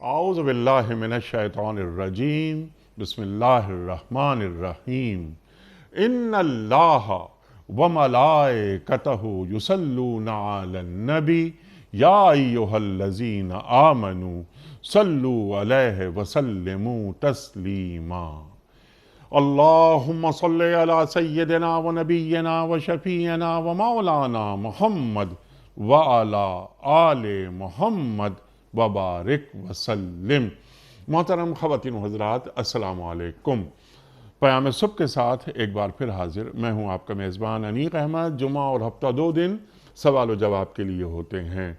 اعوذ باللہ من الشیطان الرجیم بسم اللہ الرحمن الرحیم ان اللہ وملائکتہ یصلون علی النبی یا ایہا الذین آمنوا صلوا علیہ وسلموا تسلیما اللہم صلی علی سیدنا و نبینا و شفیعنا و مولانا محمد وعلی آل محمد وبارک وسلم۔ محترم خواتین و حضرات، السلام علیکم۔ پیام صبح کے ساتھ ایک بار پھر حاضر میں ہوں آپ کا میزبان انیق احمد۔ جمعہ اور ہفتہ 2 دن سوال و جواب کے لیے ہوتے ہیں۔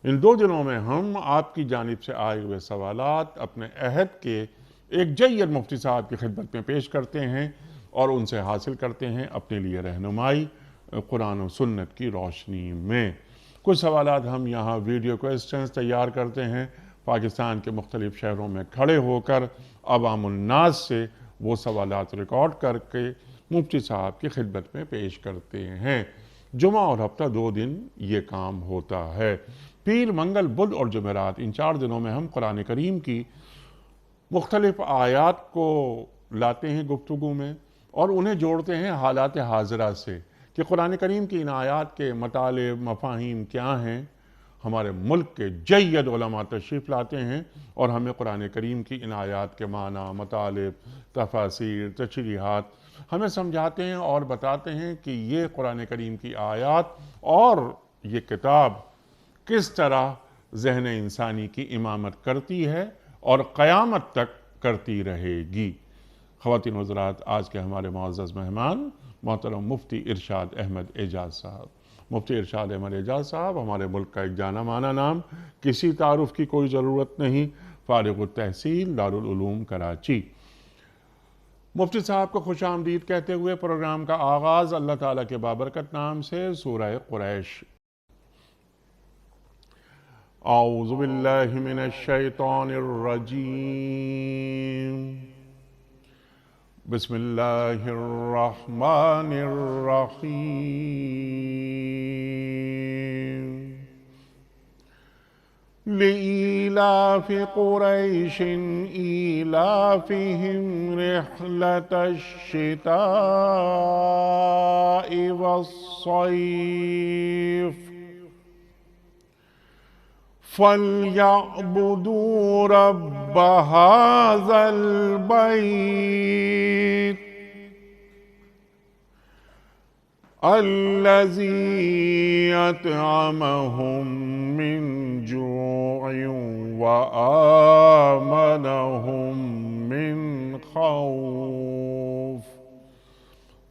ان 2 دنوں میں ہم آپ کی جانب سے آئے ہوئے سوالات اپنے عہد کے ایک جید مفتی صاحب کی خدمت میں پیش کرتے ہیں اور ان سے حاصل کرتے ہیں اپنے لیے رہنمائی قرآن و سنت کی روشنی میں۔ کچھ سوالات ہم یہاں ویڈیو کوئسچنز تیار کرتے ہیں، پاکستان کے مختلف شہروں میں کھڑے ہو کر عوام الناس سے وہ سوالات ریکارڈ کر کے مفتی صاحب کی خدمت میں پیش کرتے ہیں۔ جمعہ اور ہفتہ 2 دن یہ کام ہوتا ہے۔ پیر، منگل، بدھ اور جمعرات، ان 4 دنوں میں ہم قرآن کریم کی مختلف آیات کو لاتے ہیں گفتگو میں اور انہیں جوڑتے ہیں حالات حاضرہ سے کہ قرآن کریم کی ان آیات کے مطالب، مفاہیم کیا ہیں۔ ہمارے ملک کے جید علماء تشریف لاتے ہیں اور ہمیں قرآن کریم کی ان آیات کے معنی، مطالب، تفاسیر، تشریحات ہمیں سمجھاتے ہیں اور بتاتے ہیں کہ یہ قرآن کریم کی آیات اور یہ کتاب کس طرح ذہن انسانی کی امامت کرتی ہے اور قیامت تک کرتی رہے گی۔ خواتین و حضرات، آج کے ہمارے معزز مہمان محترم مفتی ارشاد احمد اعجاز صاحب۔ مفتی ارشاد احمد اعجاز صاحب ہمارے ملک کا ایک جانا مانا نام، کسی تعارف کی کوئی ضرورت نہیں، فارغ التحصیل دارالعلوم کراچی۔ مفتی صاحب کو خوش آمدید کہتے ہوئے پروگرام کا آغاز اللہ تعالیٰ کے بابرکت نام سے سورہ قریش۔ اعوذ باللہ من الشیطان الرجیم بسم اللہ الرحمن الرحیم لإیلاف قریش ایلافہم رحلة الشتاء والصیف فَلْيَعْبُدُوا رَبَّ هَذَا الْبَيْتِ الَّذِي أَطْعَمَهُم مِّن جُوعٍ وَآمَنَهُم مِّن خَوْفٍ۔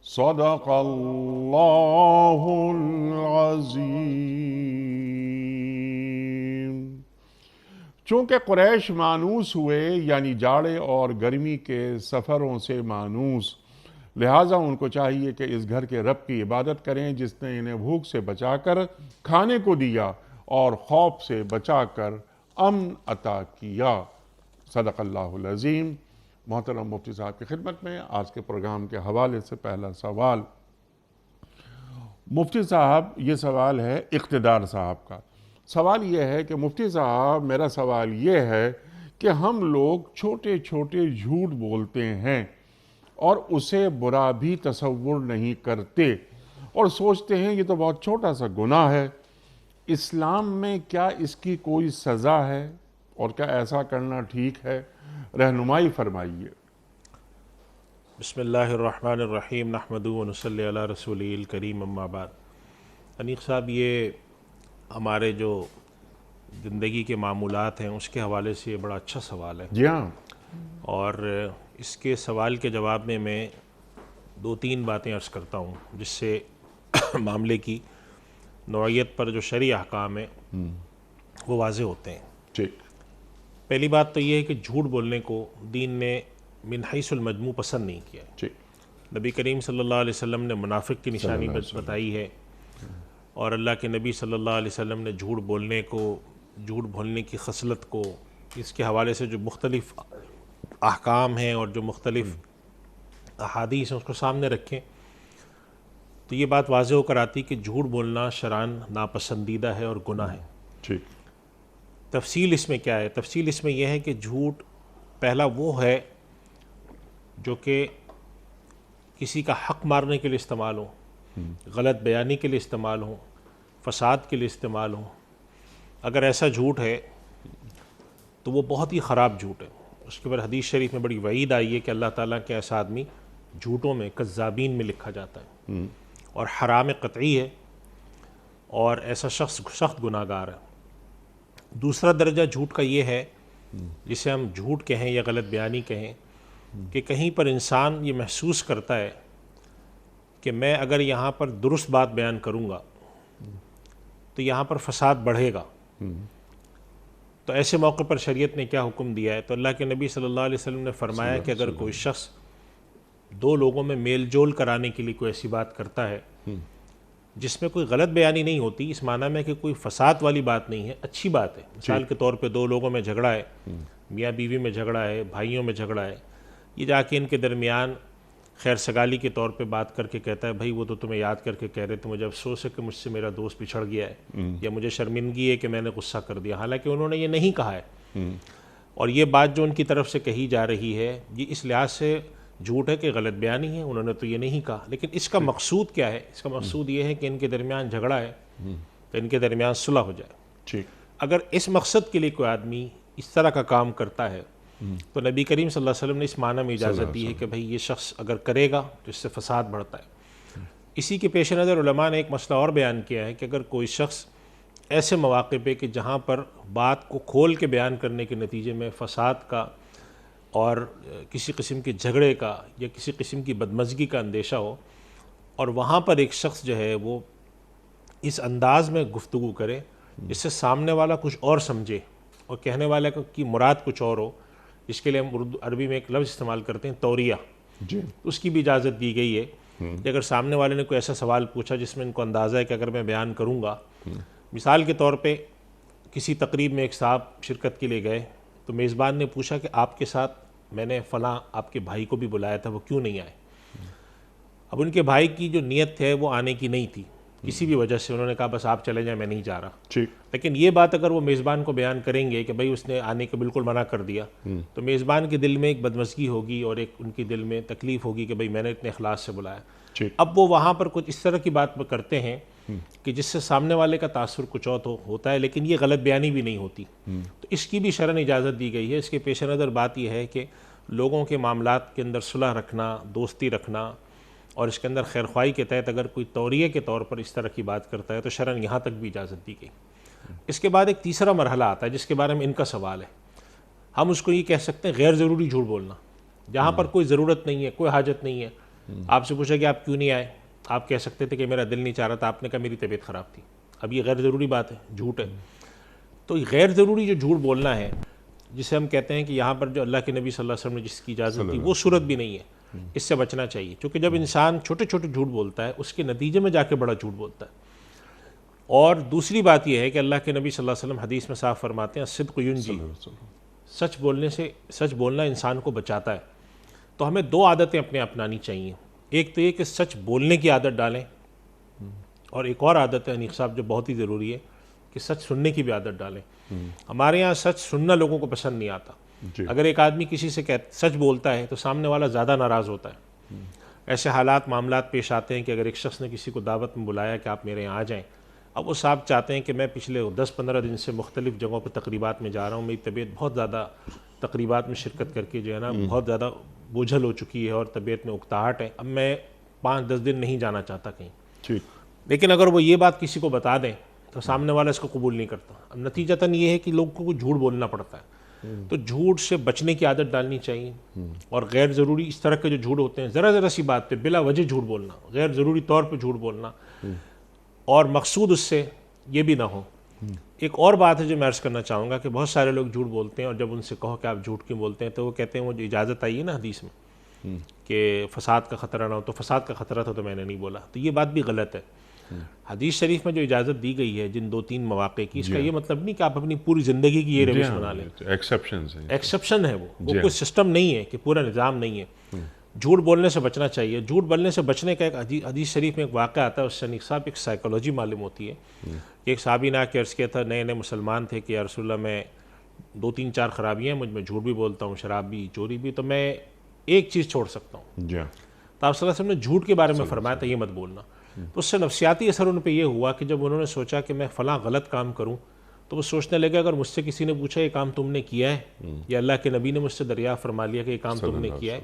صدق اللہ العظیم۔ چونکہ قریش مانوس ہوئے، یعنی جاڑے اور گرمی کے سفروں سے مانوس، لہٰذا ان کو چاہیے کہ اس گھر کے رب کی عبادت کریں جس نے انہیں بھوک سے بچا کر کھانے کو دیا اور خوف سے بچا کر امن عطا کیا۔ صدق اللہ العظیم۔ محترم مفتی صاحب کی خدمت میں آج کے پروگرام کے حوالے سے پہلا سوال۔ مفتی صاحب، یہ سوال ہے اقتدار صاحب کا۔ سوال یہ ہے کہ مفتی صاحب، میرا سوال یہ ہے کہ ہم لوگ چھوٹے چھوٹے جھوٹ بولتے ہیں اور اسے برا بھی تصور نہیں کرتے اور سوچتے ہیں یہ تو بہت چھوٹا سا گناہ ہے۔ اسلام میں کیا اس کی کوئی سزا ہے اور کیا ایسا کرنا ٹھیک ہے؟ رہنمائی فرمائیے۔ بسم اللہ الرحمن الرحیم، نحمدہ و نصلی علی رسولہ الکریم، اما بعد۔ انیق صاحب، یہ ہمارے جو زندگی کے معمولات ہیں اس کے حوالے سے یہ بڑا اچھا سوال ہے۔ جی ہاں۔ اور اس کے سوال کے جواب میں 2-3 باتیں عرض کرتا ہوں جس سے معاملے کی نوعیت پر جو شرعی احکام ہیں وہ واضح ہوتے ہیں۔ ٹھیک۔ پہلی بات تو یہ ہے کہ جھوٹ بولنے کو دین نے من حیث المجموع پسند نہیں کیا ہے۔ ٹھیک۔ نبی کریم صلی اللہ علیہ وسلم نے منافق کی نشانی بتائی ہے اور اللہ کے نبی صلی اللہ علیہ وسلم نے جھوٹ بولنے کی خصلت کو، اس کے حوالے سے جو مختلف احکام ہیں اور جو مختلف احادیث ہیں اس کو سامنے رکھیں تو یہ بات واضح ہو کر آتی کہ جھوٹ بولنا شرعاً ناپسندیدہ ہے اور گناہ ہے۔ ٹھیک۔ تفصیل اس میں کیا ہے؟ تفصیل اس میں یہ ہے کہ جھوٹ پہلا وہ ہے جو کہ کسی کا حق مارنے کے لیے استعمال ہو، غلط بیانی کے لیے استعمال ہو، فساد کے لیے استعمال ہو۔ اگر ایسا جھوٹ ہے تو وہ بہت ہی خراب جھوٹ ہے۔ اس کے بعد حدیث شریف میں بڑی وعید آئی ہے کہ اللہ تعالیٰ کے ایسا آدمی جھوٹوں میں کذابین میں لکھا جاتا ہے اور حرام قطعی ہے، اور ایسا شخص سخت گناہ گار ہے۔ دوسرا درجہ جھوٹ کا یہ ہے، جسے ہم جھوٹ کہیں یا غلط بیانی کہیں، کہ کہیں پر انسان یہ محسوس کرتا ہے کہ میں اگر یہاں پر درست بات بیان کروں گا تو یہاں پر فساد بڑھے گا، تو ایسے موقع پر شریعت نے کیا حکم دیا ہے؟ تو اللہ کے نبی صلی اللہ علیہ وسلم نے فرمایا کہ اگر کوئی شخص دو لوگوں میں میل جول کرانے کے لیے کوئی ایسی بات کرتا ہے جس میں کوئی غلط بیانی نہیں ہوتی، اس معنی میں کہ کوئی فساد والی بات نہیں ہے، اچھی بات ہے، مثال کے طور پہ دو لوگوں میں جھگڑا ہے، میاں بیوی میں جھگڑا ہے، بھائیوں میں جھگڑا ہے، یہ جا کے ان کے درمیان خیر سگالی کے طور پہ بات کر کے کہتا ہے بھائی وہ تو تمہیں یاد کر کے کہہ رہے تھے، مجھے افسوس ہے کہ مجھ سے میرا دوست بچھڑ گیا ہے، یا مجھے شرمندگی ہے کہ میں نے غصہ کر دیا، حالانکہ انہوں نے یہ نہیں کہا ہے، اور یہ بات جو ان کی طرف سے کہی جا رہی ہے یہ اس لحاظ سے جھوٹ ہے کہ غلط بیانی ہے، انہوں نے تو یہ نہیں کہا، لیکن اس کا مقصود کیا ہے؟ اس کا مقصود یہ ہے کہ ان کے درمیان جھگڑا ہے تو ان کے درمیان صلح ہو جائے۔ اگر اس مقصد کے لیے کوئی آدمی اس طرح کا کام کرتا ہے تو نبی کریم صلی اللہ علیہ وسلم نے اس معنی میں اجازت دی ہے کہ بھئی یہ شخص اگر کرے گا تو اس سے فساد بڑھتا ہے۔ اسی کے پیش نظر علماء نے ایک مسئلہ اور بیان کیا ہے کہ اگر کوئی شخص ایسے مواقع پہ کہ جہاں پر بات کو کھول کے بیان کرنے کے نتیجے میں فساد کا اور کسی قسم کے جھگڑے کا یا کسی قسم کی بدمزگی کا اندیشہ ہو، اور وہاں پر ایک شخص جو ہے وہ اس انداز میں گفتگو کرے جس سے سامنے والا کچھ اور سمجھے اور کہنے والے کی مراد کچھ اور ہو، اس کے لیے ہم عربی میں ایک لفظ استعمال کرتے ہیں توریہ، اس کی بھی اجازت دی گئی ہے کہ اگر سامنے والے نے کوئی ایسا سوال پوچھا جس میں ان کو اندازہ ہے کہ اگر میں بیان کروں گا، مثال کے طور پہ کسی تقریب میں ایک صاحب شرکت کے لیے گئے تو میزبان نے پوچھا کہ آپ کے ساتھ میں نے فلاں آپ کے بھائی کو بھی بلایا تھا، وہ کیوں نہیں آئے؟ اب ان کے بھائی کی جو نیت ہے وہ آنے کی نہیں تھی، کسی بھی وجہ سے انہوں نے کہا بس آپ چلے جائیں میں نہیں جا رہا، لیکن یہ بات اگر وہ میزبان کو بیان کریں گے کہ بھئی اس نے آنے کو بالکل منع کر دیا، تو میزبان کے دل میں ایک بدمزگی ہوگی اور ایک ان کی دل میں تکلیف ہوگی کہ بھئی میں نے اتنے اخلاص سے بلایا۔ اب وہ وہاں پر کچھ اس طرح کی بات کرتے ہیں کہ جس سے سامنے والے کا تاثر کچھ اور ہوتا ہے، لیکن یہ غلط بیانی بھی نہیں ہوتی، تو اس کی بھی شرعاً اجازت دی گئی ہے۔ اس کے پیش نظر بات یہ ہے کہ لوگوں کے معاملات کے اندر صلح رکھنا، دوستی رکھنا، اور اس کے اندر خیر خواہی کے تحت اگر کوئی توریہ کے طور پر اس طرح کی بات کرتا ہے تو شرعاً یہاں تک بھی اجازت دی گئی۔ اس کے بعد ایک تیسرا مرحلہ آتا ہے جس کے بارے میں ان کا سوال ہے، ہم اس کو یہ کہہ سکتے ہیں غیر ضروری جھوٹ بولنا، جہاں پر کوئی ضرورت نہیں ہے، کوئی حاجت نہیں ہے۔ آپ سے پوچھا کہ آپ کیوں نہیں آئے، آپ کہہ سکتے تھے کہ میرا دل نہیں چاہ رہا تھا، آپ نے کہا میری طبیعت خراب تھی، اب یہ غیر ضروری بات ہے، جھوٹ ہے۔ تو غیر ضروری جو جھوٹ بولنا ہے جسے ہم کہتے ہیں کہ یہاں پر جو اللہ کے نبی صلی اللہ علیہ وسلم نے جس کی اجازت دی وہ صورت بھی نہیں ہے، اس سے بچنا چاہیے، کیونکہ جب انسان چھوٹے چھوٹے جھوٹ بولتا ہے اس کے نتیجے میں جا کے بڑا جھوٹ بولتا ہے۔ اور دوسری بات یہ ہے کہ اللہ کے نبی صلی اللہ علیہ وسلم حدیث میں صاف فرماتے ہیں الصدق ینجی، سچ بولنا انسان کو بچاتا ہے۔ تو ہمیں دو عادتیں اپنے اپنانی چاہیے، ایک تو یہ کہ سچ بولنے کی عادت ڈالیں، اور ایک اور عادت ہے انیق صاحب جو بہت ہی ضروری ہے کہ سچ سننے کی بھی عادت ڈالیں۔ ہمارے یہاں سچ سننا لوگوں کو پسند نہیں آتا، اگر ایک آدمی کسی سے سچ بولتا ہے تو سامنے والا زیادہ ناراض ہوتا ہے۔ ایسے حالات معاملات پیش آتے ہیں کہ اگر ایک شخص نے کسی کو دعوت میں بلایا کہ آپ میرے یہاں آ جائیں، اب وہ صاحب چاہتے ہیں کہ میں پچھلے 10-15 دن سے مختلف جگہوں پہ تقریبات میں جا رہا ہوں، میری طبیعت بہت زیادہ تقریبات میں شرکت کر کے جو ہے نا بہت زیادہ بوجھل ہو چکی ہے اور طبیعت میں اکتاہٹ ہے، اب میں 5-10 دن نہیں جانا چاہتا کہیں۔ لیکن اگر وہ یہ بات کسی کو بتا دیں تو سامنے والا اس کو قبول نہیں کرتا، اب نتیجتاً یہ ہے کہ لوگوں کو جھوٹ بولنا پڑتا ہے۔ تو جھوٹ سے بچنے کی عادت ڈالنی چاہیے، اور غیر ضروری اس طرح کے جو جھوٹ ہوتے ہیں ذرا سی بات پہ بلا وجہ جھوٹ بولنا، غیر ضروری طور پہ جھوٹ بولنا، اور مقصود اس سے یہ بھی نہ ہو۔ ایک اور بات ہے جو میں عرض کرنا چاہوں گا کہ بہت سارے لوگ جھوٹ بولتے ہیں، اور جب ان سے کہو کہ آپ جھوٹ کیوں بولتے ہیں تو وہ کہتے ہیں وہ جو اجازت آئی ہے نا حدیث میں کہ فساد کا خطرہ نہ ہو، تو فساد کا خطرہ تھا تو میں نے نہیں بولا، تو یہ بات بھی غلط ہے۔ حدیث شریف میں جو اجازت دی گئی ہے جن 2-3 مواقع کی، اس کا یہ مطلب نہیں کہ آپ اپنی پوری زندگی کی یہ روش بنا لیں، ایکسیپشن ہے، وہ کوئی سسٹم نہیں ہے کہ پورا نظام نہیں ہے۔ جھوٹ بولنے سے بچنا چاہیے. جھوٹ بولنے سے بچنے کا ایک حدیث شریف میں ایک واقعہ آتا ہے, اس سے نیک صاحب ایک سائیکالوجی معلوم ہوتی ہے. ایک صحابی نے آ کے عرض کیا تھا, نئے نئے مسلمان تھے, کہ یا رسول اللہ میں 2-3-4 خرابیاں ہیں مجھ میں, جھوٹ بھی بولتا ہوں, شراب بھی, چوری بھی, تو میں ایک چیز چھوڑ سکتا ہوں. جی تو آپ صلی اللہ علیہ وسلم نے جھوٹ کے بارے میں فرمایا تھا یہ مت بولنا. تو اس سے نفسیاتی اثر ان پہ یہ ہوا کہ جب انہوں نے سوچا کہ میں فلاں غلط کام کروں, تو وہ سوچنے لگے اگر مجھ سے کسی نے پوچھا یہ کام تم نے کیا ہے, یا اللہ کے نبی نے مجھ سے دریافت فرما لیا کہ یہ کام تم نے کیا ہے,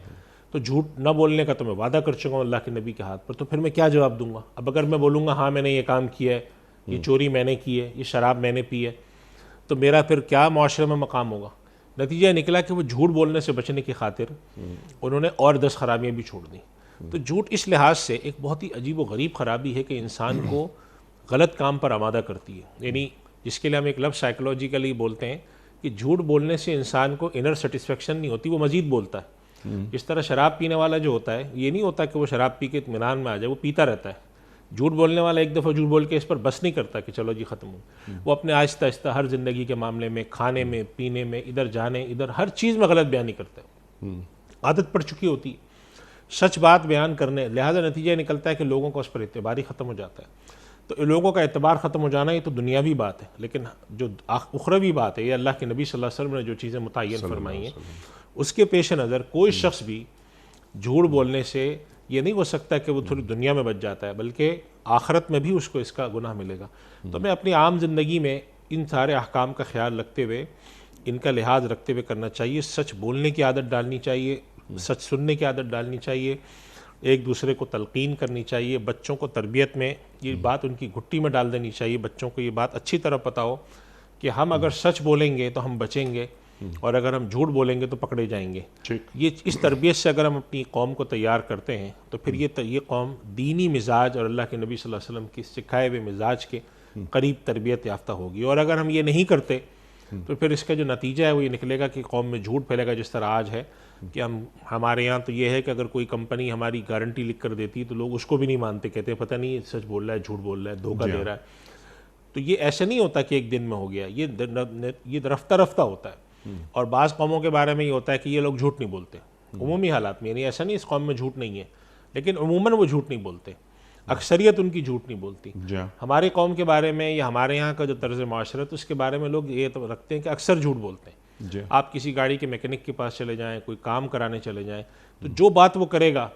تو جھوٹ نہ بولنے کا تو میں وعدہ کر چکا ہوں اللہ کے نبی کے ہاتھ پر, تو پھر میں کیا جواب دوں گا. اب اگر میں بولوں گا ہاں میں نے یہ کام کیا ہے, یہ چوری میں نے کی ہے, یہ شراب میں نے پی ہے, تو میرا پھر کیا معاشرے میں مقام ہوگا. نتیجہ نکلا کہ وہ جھوٹ بولنے سے بچنے کی خاطر انہوں نے اور 10 خرابیاں بھی چھوڑ دیں. تو جھوٹ اس لحاظ سے ایک بہت ہی عجیب و غریب خرابی ہے کہ انسان کو غلط کام پر آمادہ کرتی ہے. یعنی جس کے لیے ہم ایک لفظ سائیکولوجیکلی بولتے ہیں کہ جھوٹ بولنے سے انسان کو انر سیٹسفیکشن نہیں ہوتی, وہ مزید بولتا ہے. جس طرح شراب پینے والا جو ہوتا ہے, یہ نہیں ہوتا کہ وہ شراب پی کے اطمینان میں آ جائے, وہ پیتا رہتا ہے. جھوٹ بولنے والا ایک دفعہ جھوٹ بول کے اس پر بس نہیں کرتا کہ چلو جی ختم ہو. وہ اپنے آہستہ آہستہ ہر زندگی کے معاملے میں, کھانے میں, پینے میں, ادھر جانے ادھر, ہر چیز میں غلط بیانی کرتا ہے. عادت پڑ چکی ہوتی ہے سچ بات بیان کرنے, لہذا نتیجہ نکلتا ہے کہ لوگوں کا اس پر اعتبار ہی ختم ہو جاتا ہے. تو لوگوں کا اعتبار ختم ہو جانا یہ تو دنیاوی بات ہے, لیکن جو اخروی بات ہے, یہ اللہ کے نبی صلی اللہ علیہ وسلم نے جو چیزیں متعین فرمائی ہیں اس کے پیش نظر کوئی شخص بھی جھوٹ بولنے سے یہ نہیں ہو سکتا کہ وہ تھوڑی دنیا میں بچ جاتا ہے, بلکہ آخرت میں بھی اس کو اس کا گناہ ملے گا. تو میں اپنی عام زندگی میں ان سارے احکام کا خیال رکھتے ہوئے, ان کا لحاظ رکھتے ہوئے کرنا چاہیے. سچ بولنے کی عادت ڈالنی چاہیے, سچ سننے کی عادت ڈالنی چاہیے, ایک دوسرے کو تلقین کرنی چاہیے. بچوں کو تربیت میں یہ بات ان کی گھٹی میں ڈال دینی چاہیے. بچوں کو یہ بات اچھی طرح پتہ ہو کہ ہم اگر سچ بولیں گے تو ہم بچیں گے, اور اگر ہم جھوٹ بولیں گے تو پکڑے جائیں گے. یہ اس تربیت سے اگر ہم اپنی قوم کو تیار کرتے ہیں تو پھر یہ قوم دینی مزاج اور اللہ کے نبی صلی اللہ علیہ وسلم کی سکھائے ہوئے مزاج کے قریب تربیت یافتہ ہوگی. اور اگر ہم یہ نہیں کرتے تو پھر اس کا جو نتیجہ ہے وہ یہ نکلے گا کہ قوم میں جھوٹ پھیلے گا, جس طرح آج ہے کہ ہمارے یہاں تو یہ ہے کہ اگر کوئی کمپنی ہماری گارنٹی لکھ کر دیتی ہے تو لوگ اس کو بھی نہیں مانتے, کہتے ہیں پتہ نہیں سچ بول رہا ہے, جھوٹ بول رہا ہے, دھوکہ دے رہا ہے. تو یہ ایسا نہیں ہوتا کہ ایک دن میں ہو گیا, یہ رفتہ رفتہ ہوتا ہے. اور بعض قوموں کے بارے میں یہ ہوتا ہے کہ یہ لوگ جھوٹ نہیں بولتے عمومی حالات میں, یعنی ایسا نہیں اس قوم میں جھوٹ نہیں ہے, لیکن عموماً وہ جھوٹ نہیں بولتے, اکثریت ان کی جھوٹ نہیں بولتی. ہماری قوم کے بارے میں یا ہمارے یہاں کا جو طرز معاشرت اس کے بارے میں لوگ یہ تو رکھتے ہیں کہ اکثر جھوٹ بولتے ہیں. آپ کسی گاڑی کے میکینک کے پاس چلے جائیں, کوئی کام کرانے چلے جائیں, تو جو بات وہ کرے گا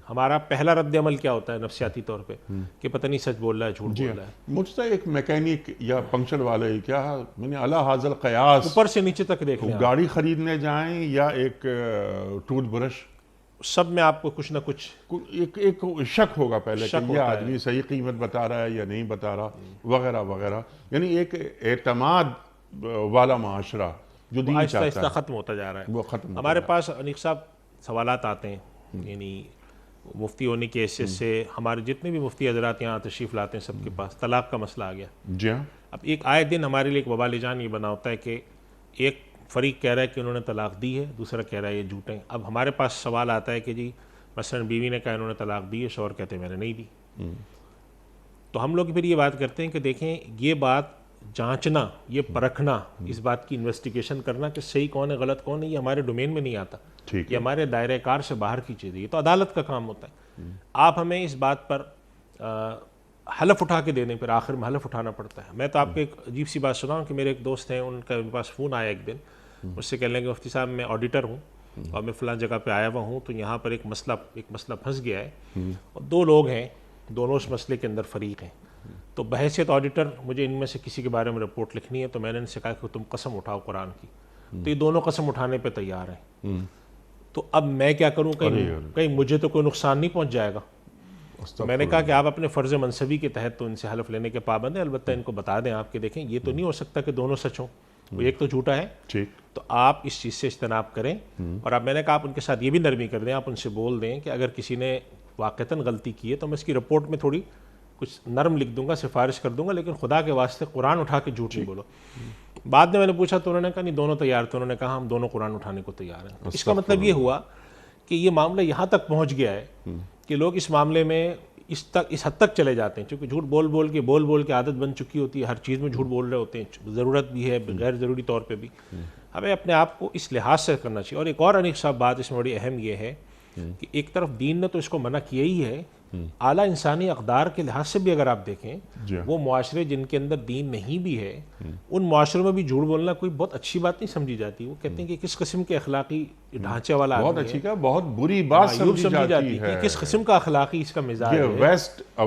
ہمارا پہلا رد عمل کیا ہوتا ہے نفسیاتی طور پہ, کہ پتہ نہیں سچ بول رہا ہے جھوٹ بول رہا ہے. مجھ سے ایک میکینک یا پنکچر والے کیا میں نے اعلیٰ حاضر قیاس اوپر سے نیچے تک دیکھ لیں, گاڑی خریدنے جائیں یا ایک ٹوتھ برش, سب میں آپ کو کچھ نہ کچھ ایک شک ہوگا پہلے کہ یہ آدمی صحیح قیمت بتا رہا ہے یا نہیں بتا رہا, وغیرہ وغیرہ. یعنی ایک اعتماد والا معاشرہ جو دین آہستہ چاہتا آہستہ ختم ہوتا جا رہا ہے. وہ ختم. ہمارے پاس انیق صاحب سوالات آتے ہیں, یعنی مفتی ہونے کی حیثیت سے ہمارے جتنے بھی مفتی حضرات یہاں تشریف لاتے ہیں سب کے پاس طلاق کا مسئلہ آ گیا. جی ہاں. اب ایک آئے دن ہمارے لیے ایک وبال جان یہ بنا ہوتا ہے کہ ایک فریق کہہ رہا ہے کہ انہوں نے طلاق دی ہے, دوسرا کہہ رہا ہے یہ جھوٹ ہیں. اب ہمارے پاس سوال آتا ہے کہ جی مثلا بیوی نے کہا انہوں نے طلاق دی ہے, شوہر کہتے ہیں میں نے نہیں دی. تو ہم لوگ پھر یہ بات کرتے ہیں کہ دیکھیں یہ بات جانچنا, یہ پرکھنا, اس بات کی انویسٹیگیشن کرنا کہ صحیح کون ہے غلط کون ہے, یہ ہمارے ڈومین میں نہیں آتا, یہ ہمارے دائرہ کار سے باہر کی چیز ہے, یہ تو عدالت کا کام ہوتا ہے. آپ ہمیں اس بات پر حلف اٹھا کے دے دیں, پھر آخر میں حلف اٹھانا پڑتا ہے. میں تو آپ کو ایک عجیب سی بات سناؤں کہ میرے ایک دوست ہیں, ان کے پاس فون آیا ایک دن, مجھ سے کہنے لگے مفتی صاحب میں آڈیٹر ہوں اور میں فلاں جگہ پہ آیا ہوا ہوں, تو یہاں پر ایک مسئلہ پھنس گیا ہے, اور 2 لوگ ہیں, دونوں اس مسئلے کے اندر فریق ہیں. تو بحیثیت آڈیٹر مجھے ان میں سے کسی کے بارے میں رپورٹ لکھنی ہے, تو میں نے ان سے کہا کہ تم قسم اٹھاؤ قرآن کی. تو یہ دونوں قسم اٹھانے پہ تیار ہیں. تو اب میں کیا کروں, کہیں مجھے تو کوئی نقصان نہیں پہنچ جائے گا. میں نے کہا کہ آپ اپنے فرض منصبی کے تحت تو ان سے حلف لینے کے پابند ہیں, البتہ ان کو بتا دیں آپ کہ دیکھیں یہ تو نہیں ہو سکتا کہ دونوں سچ ہوں, وہ ایک تو جھوٹا ہے, تو آپ اس چیز سے اجتناب کریں. اور اب میں نے کہا آپ ان کے ساتھ یہ بھی نرمی کر دیں, آپ ان سے بول دیں کہ اگر کسی نے واقعتاً غلطی کی ہے تو میں اس کی رپورٹ میں تھوڑی کچھ نرم لکھ دوں گا, سفارش کر دوں گا, لیکن خدا کے واسطے قرآن اٹھا کے جھوٹ نہیں بولو. بعد میں نے پوچھا تو انہوں نے کہا نہیں دونوں تیار تھے, انہوں نے کہا ہم دونوں قرآن اٹھانے کو تیار ہیں. اس کا مطلب یہ ہوا کہ یہ معاملہ یہاں تک پہنچ گیا ہے کہ لوگ اس معاملے میں اس حد تک چلے جاتے ہیں, چونکہ جھوٹ بول کے عادت بن چکی ہوتی ہے, ہر چیز میں جھوٹ بول رہے ہوتے ہیں, ضرورت بھی ہے غیر ضروری طور پہ بھی. ہمیں اپنے آپ کو اس لحاظ سے کرنا چاہیے. اور ایک اور انیق صاحب بات اس میں بڑی اہم یہ ہے کہ ایک طرف دین نے تو اس کو منع کیا ہی ہے، اعلیٰ انسانی اقدار کے لحاظ سے بھی اگر آپ دیکھیں وہ معاشرے جن کے اندر دین نہیں بھی ہے ان معاشروں میں بھی جھوٹ بولنا کوئی بہت اچھی بات نہیں سمجھی جاتی. وہ کہتے ہیں کہ کس قسم کے اخلاقی ڈھانچے والا بہت آدمی اچھی کا بہت بری بات سمجھی جاتی ہے کہ کس قسم کا اخلاقی اس کا مزاج ہے.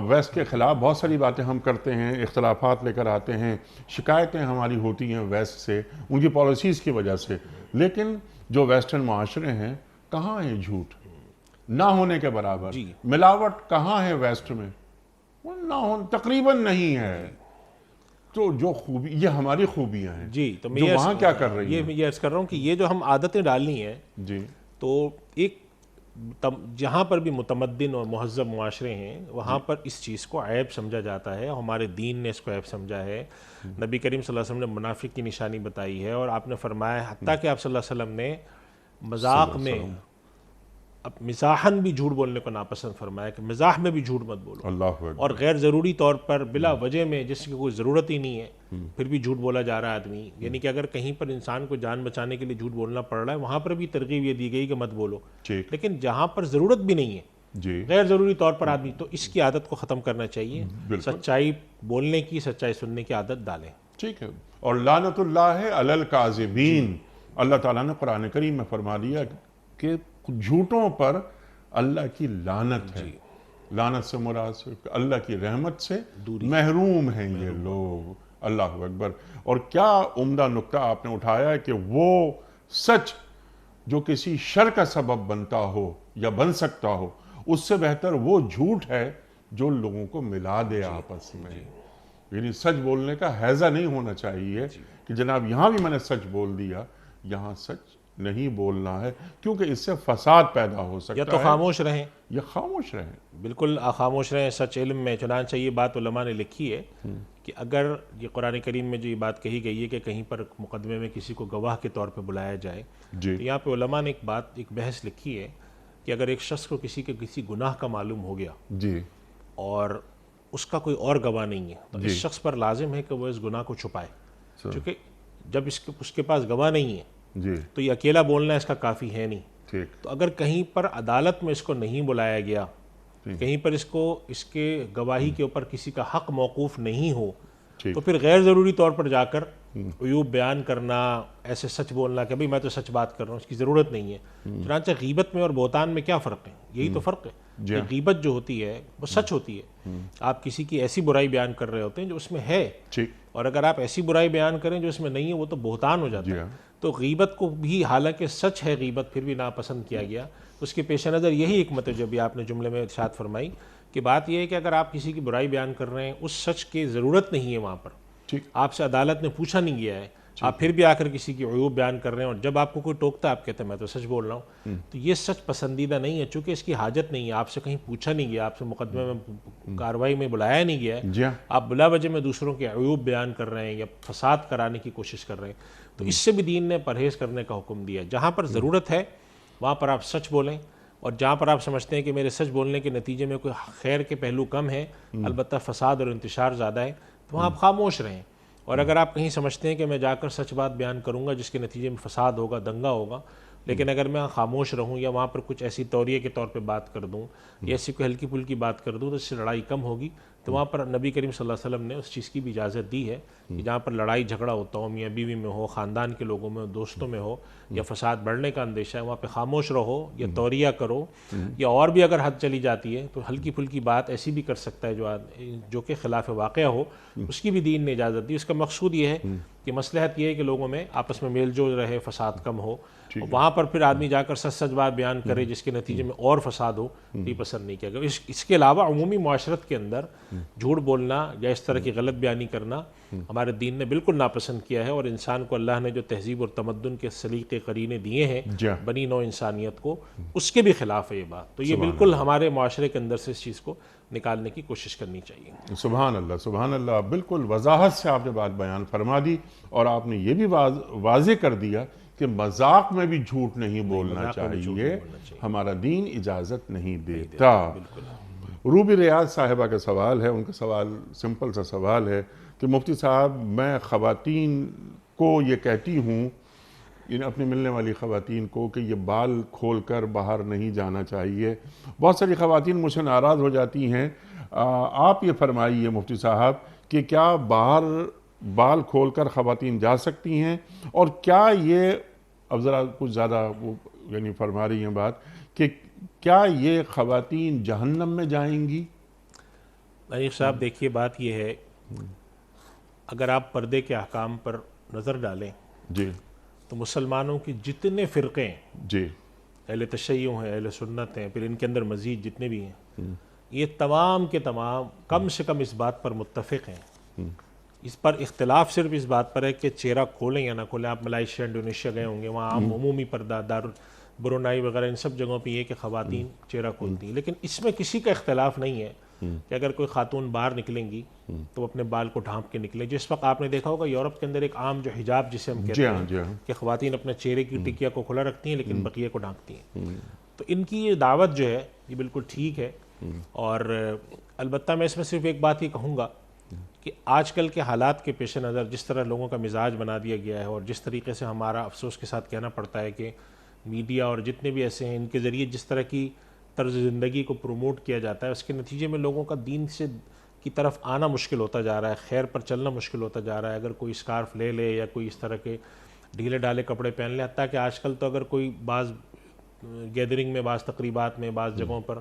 ویسٹ کے خلاف بہت ساری باتیں ہم کرتے ہیں، اختلافات لے کر آتے ہیں، شکایتیں ہماری ہوتی ہیں ویسٹ سے ان کی پالیسیز کی وجہ سے، لیکن جو ویسٹرن معاشرے ہیں کہاں ہیں جھوٹ؟ نہ ہونے کے برابر. ملاوٹ کہاں ہے ویسٹ میں؟ تقریباً نہیں ہے. تو جو خوبی یہ ہماری خوبیاں ہیں جی تو جو وہاں کیا کر رہی ہیں. یہ عرض کر رہا ہوں کہ یہ جو ہم عادتیں ڈالنی ہیں جی تو ایک جہاں پر بھی متمدن اور مہذب معاشرے ہیں وہاں پر اس چیز کو عیب سمجھا جاتا ہے. ہمارے دین نے اس کو عیب سمجھا ہے. نبی کریم صلی اللہ علیہ وسلم نے منافق کی نشانی بتائی ہے، اور آپ نے فرمایا حتیٰ کہ آپ صلی اللہ علیہ وسلم نے مذاق میں اب مزاحاً بھی جھوٹ بولنے کو ناپسند فرمایا کہ مزاح میں بھی جھوٹ مت بولو. اللہ اکبر. اور غیر ضروری طور پر بلا وجہ میں جس کی کوئی ضرورت ہی نہیں ہے پھر بھی جھوٹ بولا جا رہا ہے آدمی. یعنی کہ اگر کہیں پر انسان کو جان بچانے کے لیے جھوٹ بولنا پڑ رہا ہے وہاں پر بھی ترغیب یہ دی گئی کہ مت بولو. لیکن جہاں پر ضرورت بھی نہیں ہے غیر ضروری طور پر آدمی، تو اس کی عادت کو ختم کرنا چاہیے. سچائی بولنے کی، سچائی سننے کی عادت ڈالیں. ٹھیک ہے. اور لعنت اللہ علی الکاذبین، اللہ تعالیٰ نے قرآن کریم میں فرما دیا کہ جھوٹوں پر اللہ کی لعنت ہے. لعنت سے مراد اللہ کی رحمت سے محروم ہیں یہ لوگ. اللہ اکبر. اور کیا عمدہ نقطہ آپ نے اٹھایا ہے کہ وہ سچ جو کسی شر کا سبب بنتا ہو یا بن سکتا ہو، اس سے بہتر وہ جھوٹ ہے جو لوگوں کو ملا دے آپس میں. یعنی سچ بولنے کا حیضہ نہیں ہونا چاہیے کہ جناب یہاں بھی میں نے سچ بول دیا، یہاں سچ نہیں بولنا ہے کیونکہ اس سے فساد پیدا ہو سکتا ہے. یا تو خاموش رہیں یا خاموش رہیں. بالکل خاموش رہیں سچ علم میں. چنانچہ یہ بات علماء نے لکھی ہے کہ اگر یہ قرآن کریم میں جو یہ بات کہی گئی ہے کہ کہیں پر مقدمے میں کسی کو گواہ کے طور پہ بلایا جائے، تو یہاں پہ علماء نے ایک بحث لکھی ہے کہ اگر ایک شخص کو کسی گناہ کا معلوم ہو گیا اور اس کا کوئی اور گواہ نہیں ہے تو اس شخص پر لازم ہے کہ وہ اس گناہ کو چھپائے. چونکہ جب اس کے پاس گواہ نہیں ہے تو یہ اکیلا بولنا اس کا کافی ہے نہیں. تو اگر کہیں پر عدالت میں اس کو نہیں بلایا گیا، کہیں پر اس کے گواہی کے اوپر کسی کا حق موقوف نہیں ہو، تو پھر غیر ضروری طور پر جا کر عیوب بیان کرنا، ایسے سچ بولنا کہ بھئی میں تو سچ بات کر رہا ہوں، اس کی ضرورت نہیں ہے. چنانچہ غیبت میں اور بہتان میں کیا فرق ہے؟ یہی تو فرق ہے کہ غیبت جو ہوتی ہے وہ سچ ہوتی ہے. آپ کسی کی ایسی برائی بیان کر رہے ہوتے ہیں جو اس میں ہے، اور اگر آپ ایسی برائی بیان کریں جو اس میں نہیں ہے وہ تو بہتان ہو جاتا ہے. تو غیبت کو بھی حالانکہ سچ ہے غیبت پھر بھی ناپسند کیا گیا. اس کے پیش نظر یہی حکمت ہے جو بھی آپ نے جملے میں ارشاد فرمائی کہ بات یہ ہے کہ اگر آپ کسی کی برائی بیان کر رہے ہیں اس سچ کی ضرورت نہیں ہے وہاں پر، آپ سے عدالت نے پوچھا نہیں گیا ہے، آپ پھر بھی آ کر کسی کی عیوب بیان کر رہے ہیں، اور جب آپ کو کوئی ٹوکتا ہے آپ کہتے ہیں میں تو سچ بول رہا ہوں، تو یہ سچ پسندیدہ نہیں ہے. چونکہ اس کی حاجت نہیں ہے، آپ سے کہیں پوچھا نہیں گیا، آپ سے مقدمے میں کارروائی میں بلایا نہیں گیا ہے، آپ بلا وجہ میں دوسروں کے عیوب بیان کر رہے ہیں یا فساد کرانے کی کوشش کر رہے ہیں. تو اس سے بھی دین نے پرہیز کرنے کا حکم دیا ہے. جہاں پر ضرورت ہے وہاں پر آپ سچ بولیں، اور جہاں پر آپ سمجھتے ہیں کہ میرے سچ بولنے کے نتیجے میں کوئی خیر کے پہلو کم ہے، البتہ فساد اور انتشار زیادہ ہے، تو وہاں آپ خاموش رہیں. اور اگر آپ کہیں سمجھتے ہیں کہ میں جا کر سچ بات بیان کروں گا جس کے نتیجے میں فساد ہوگا، دنگا ہوگا، لیکن اگر میں خاموش رہوں یا وہاں پر کچھ ایسی توریے کے طور پہ بات کر دوں یا ایسی کوئی ہلکی پھلکی بات کر دوں تو اس سے لڑائی کم ہوگی. تو وہاں پر نبی کریم صلی اللہ علیہ وسلم نے اس چیز کی بھی اجازت دی ہے کہ جہاں پر لڑائی جھگڑا ہوتا ہو، میاں بیوی میں ہو، خاندان کے لوگوں میں ہو، دوستوں میں ہو، یا فساد بڑھنے کا اندیشہ ہے، وہاں پہ خاموش رہو یا توریہ کرو، یا اور بھی اگر حد چلی جاتی ہے تو ہلکی پھلکی بات ایسی بھی کر سکتا ہے جو کہ خلاف واقعہ ہو، اس کی بھی دین نے اجازت دی. اس کا مقصود یہ ہے کہ مصلحت یہ ہے کہ لوگوں میں آپس میں میل جول رہے، فساد کم ہو. وہاں پر پھر آدمی جا کر سچ بات بیان کرے جس کے نتیجے میں اور فساد ہو، یہ پسند نہیں کیا گیا. اس کے علاوہ عمومی معاشرت کے اندر جھوٹ بولنا یا اس طرح کی غلط بیانی کرنا ہمارے دین نے بالکل ناپسند کیا ہے. اور انسان کو اللہ نے جو تہذیب اور تمدن کے سلیقے قرینے دیے ہیں بنی نوع انسانیت کو، اس کے بھی خلاف ہے یہ بات. تو یہ بالکل ہمارے معاشرے کے اندر سے اس چیز کو نکالنے کی کوشش کرنی چاہیے. سبحان اللہ، سبحان اللہ. بالکل وضاحت سے آپ نے بات بیان فرما دی، اور آپ نے یہ بھی واضح کر دیا کہ مذاق میں بھی جھوٹ نہیں بولنا چاہیے، ہمارا دین اجازت نہیں دیتا. روبی ریاض صاحبہ کا سوال ہے، ان کا سوال سمپل سا سوال ہے کہ مفتی صاحب میں خواتین کو یہ کہتی ہوں یعنی اپنے ملنے والی خواتین کو کہ یہ بال کھول کر باہر نہیں جانا چاہیے. بہت ساری خواتین مجھ سے ناراض ہو جاتی ہیں. آپ یہ فرمائیے مفتی صاحب کہ کیا باہر بال کھول کر خواتین جا سکتی ہیں، اور کیا یہ اب ذرا کچھ زیادہ وہ یعنی فرما رہی ہیں بات کہ کیا یہ خواتین جہنم میں جائیں گی؟ عریف صاحب دیکھیے، بات یہ ہے، اگر آپ پردے کے احکام پر نظر ڈالیں جی تو مسلمانوں کی جتنے فرقے ہیں، جی اہل تشیع ہیں، اہل سنت ہیں، پھر ان کے اندر مزید جتنے بھی ہیں، یہ تمام کے تمام کم سے کم اس بات پر متفق ہیں. اس پر اختلاف صرف اس بات پر ہے کہ چہرہ کھولیں یا نہ کھولیں. آپ ملائیشیا انڈونیشیا گئے ہوں گے، وہاں عام عمومی پردہ، برونائی وغیرہ ان سب جگہوں پہ یہ کہ خواتین چہرہ کھولتی ہیں. لیکن اس میں کسی کا اختلاف نہیں ہے کہ اگر کوئی خاتون باہر نکلیں گی تو وہ اپنے بال کو ڈھانپ کے نکلیں. جس وقت آپ نے دیکھا ہوگا یورپ کے اندر ایک عام جو حجاب جسے ہم کہتے ہیں کہ خواتین اپنے چہرے کی ٹکیا کو کھلا رکھتی ہیں لیکن بقیہ کو ڈھانپتی ہیں. تو ان کی یہ دعوت جو ہے یہ بالکل ٹھیک ہے. اور البتہ میں اس میں صرف ایک بات ہی کہوں گا کہ آج کل کے حالات کے پیش نظر جس طرح لوگوں کا مزاج بنا دیا گیا ہے، اور جس طریقے سے ہمارا افسوس کے ساتھ کہنا پڑتا ہے کہ میڈیا اور جتنے بھی ایسے ہیں ان کے ذریعے جس طرح کی طرز زندگی کو پروموٹ کیا جاتا ہے، اس کے نتیجے میں لوگوں کا دین سے کی طرف آنا مشکل ہوتا جا رہا ہے، خیر پر چلنا مشکل ہوتا جا رہا ہے. اگر کوئی اسکارف لے لے یا کوئی اس طرح کے ڈھیلے ڈالے کپڑے پہن لے، حتیٰ کہ آج کل تو اگر کوئی بعض گیدرنگ میں، بعض تقریبات میں، بعض جگہوں پر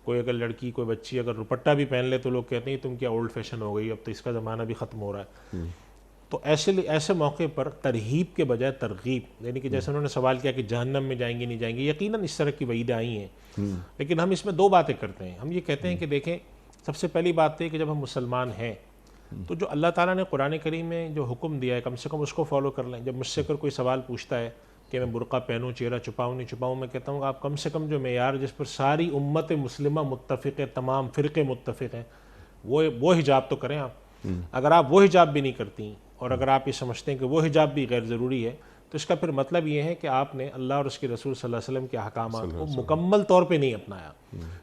کوئی اگر لڑکی، کوئی بچی اگر دوپٹہ بھی پہن لے تو لوگ کہتے ہیں تم کیا اولڈ فیشن ہو گئی، اب تو اس کا زمانہ بھی ختم ہو رہا ہے. تو ایسے موقع پر ترہیب کے بجائے ترغیب، یعنی کہ جیسے انہوں نے سوال کیا کہ جہنم میں جائیں گی نہیں جائیں گی، یقیناً اس طرح کی وعیدیں آئی ہیں. لیکن ہم اس میں دو باتیں کرتے ہیں. ہم یہ کہتے ہیں کہ دیکھیں، سب سے پہلی بات ہے کہ جب ہم مسلمان ہیں تو جو اللہ تعالیٰ نے قرآن کریم میں جو حکم دیا ہے کم سے کم اس کو فالو کر لیں. جب مجھ سے اگر کوئی سوال پوچھتا ہے کہ میں برقع پہنوں، چہرہ چھپاؤں نہیں چھپاؤں، میں کہتا ہوں کہ آپ کم سے کم جو معیار جس پر ساری امت مسلمہ متفق ہے، تمام فرقے متفق ہیں، وہ حجاب تو کریں آپ. اگر آپ وہ حجاب بھی نہیں کرتی اور اگر آپ یہ سمجھتے ہیں کہ وہ حجاب بھی غیر ضروری ہے تو اس کا پھر مطلب یہ ہے کہ آپ نے اللہ اور اس کے رسول صلی اللہ علیہ وسلم کے احکامات کو مکمل طور پہ نہیں اپنایا،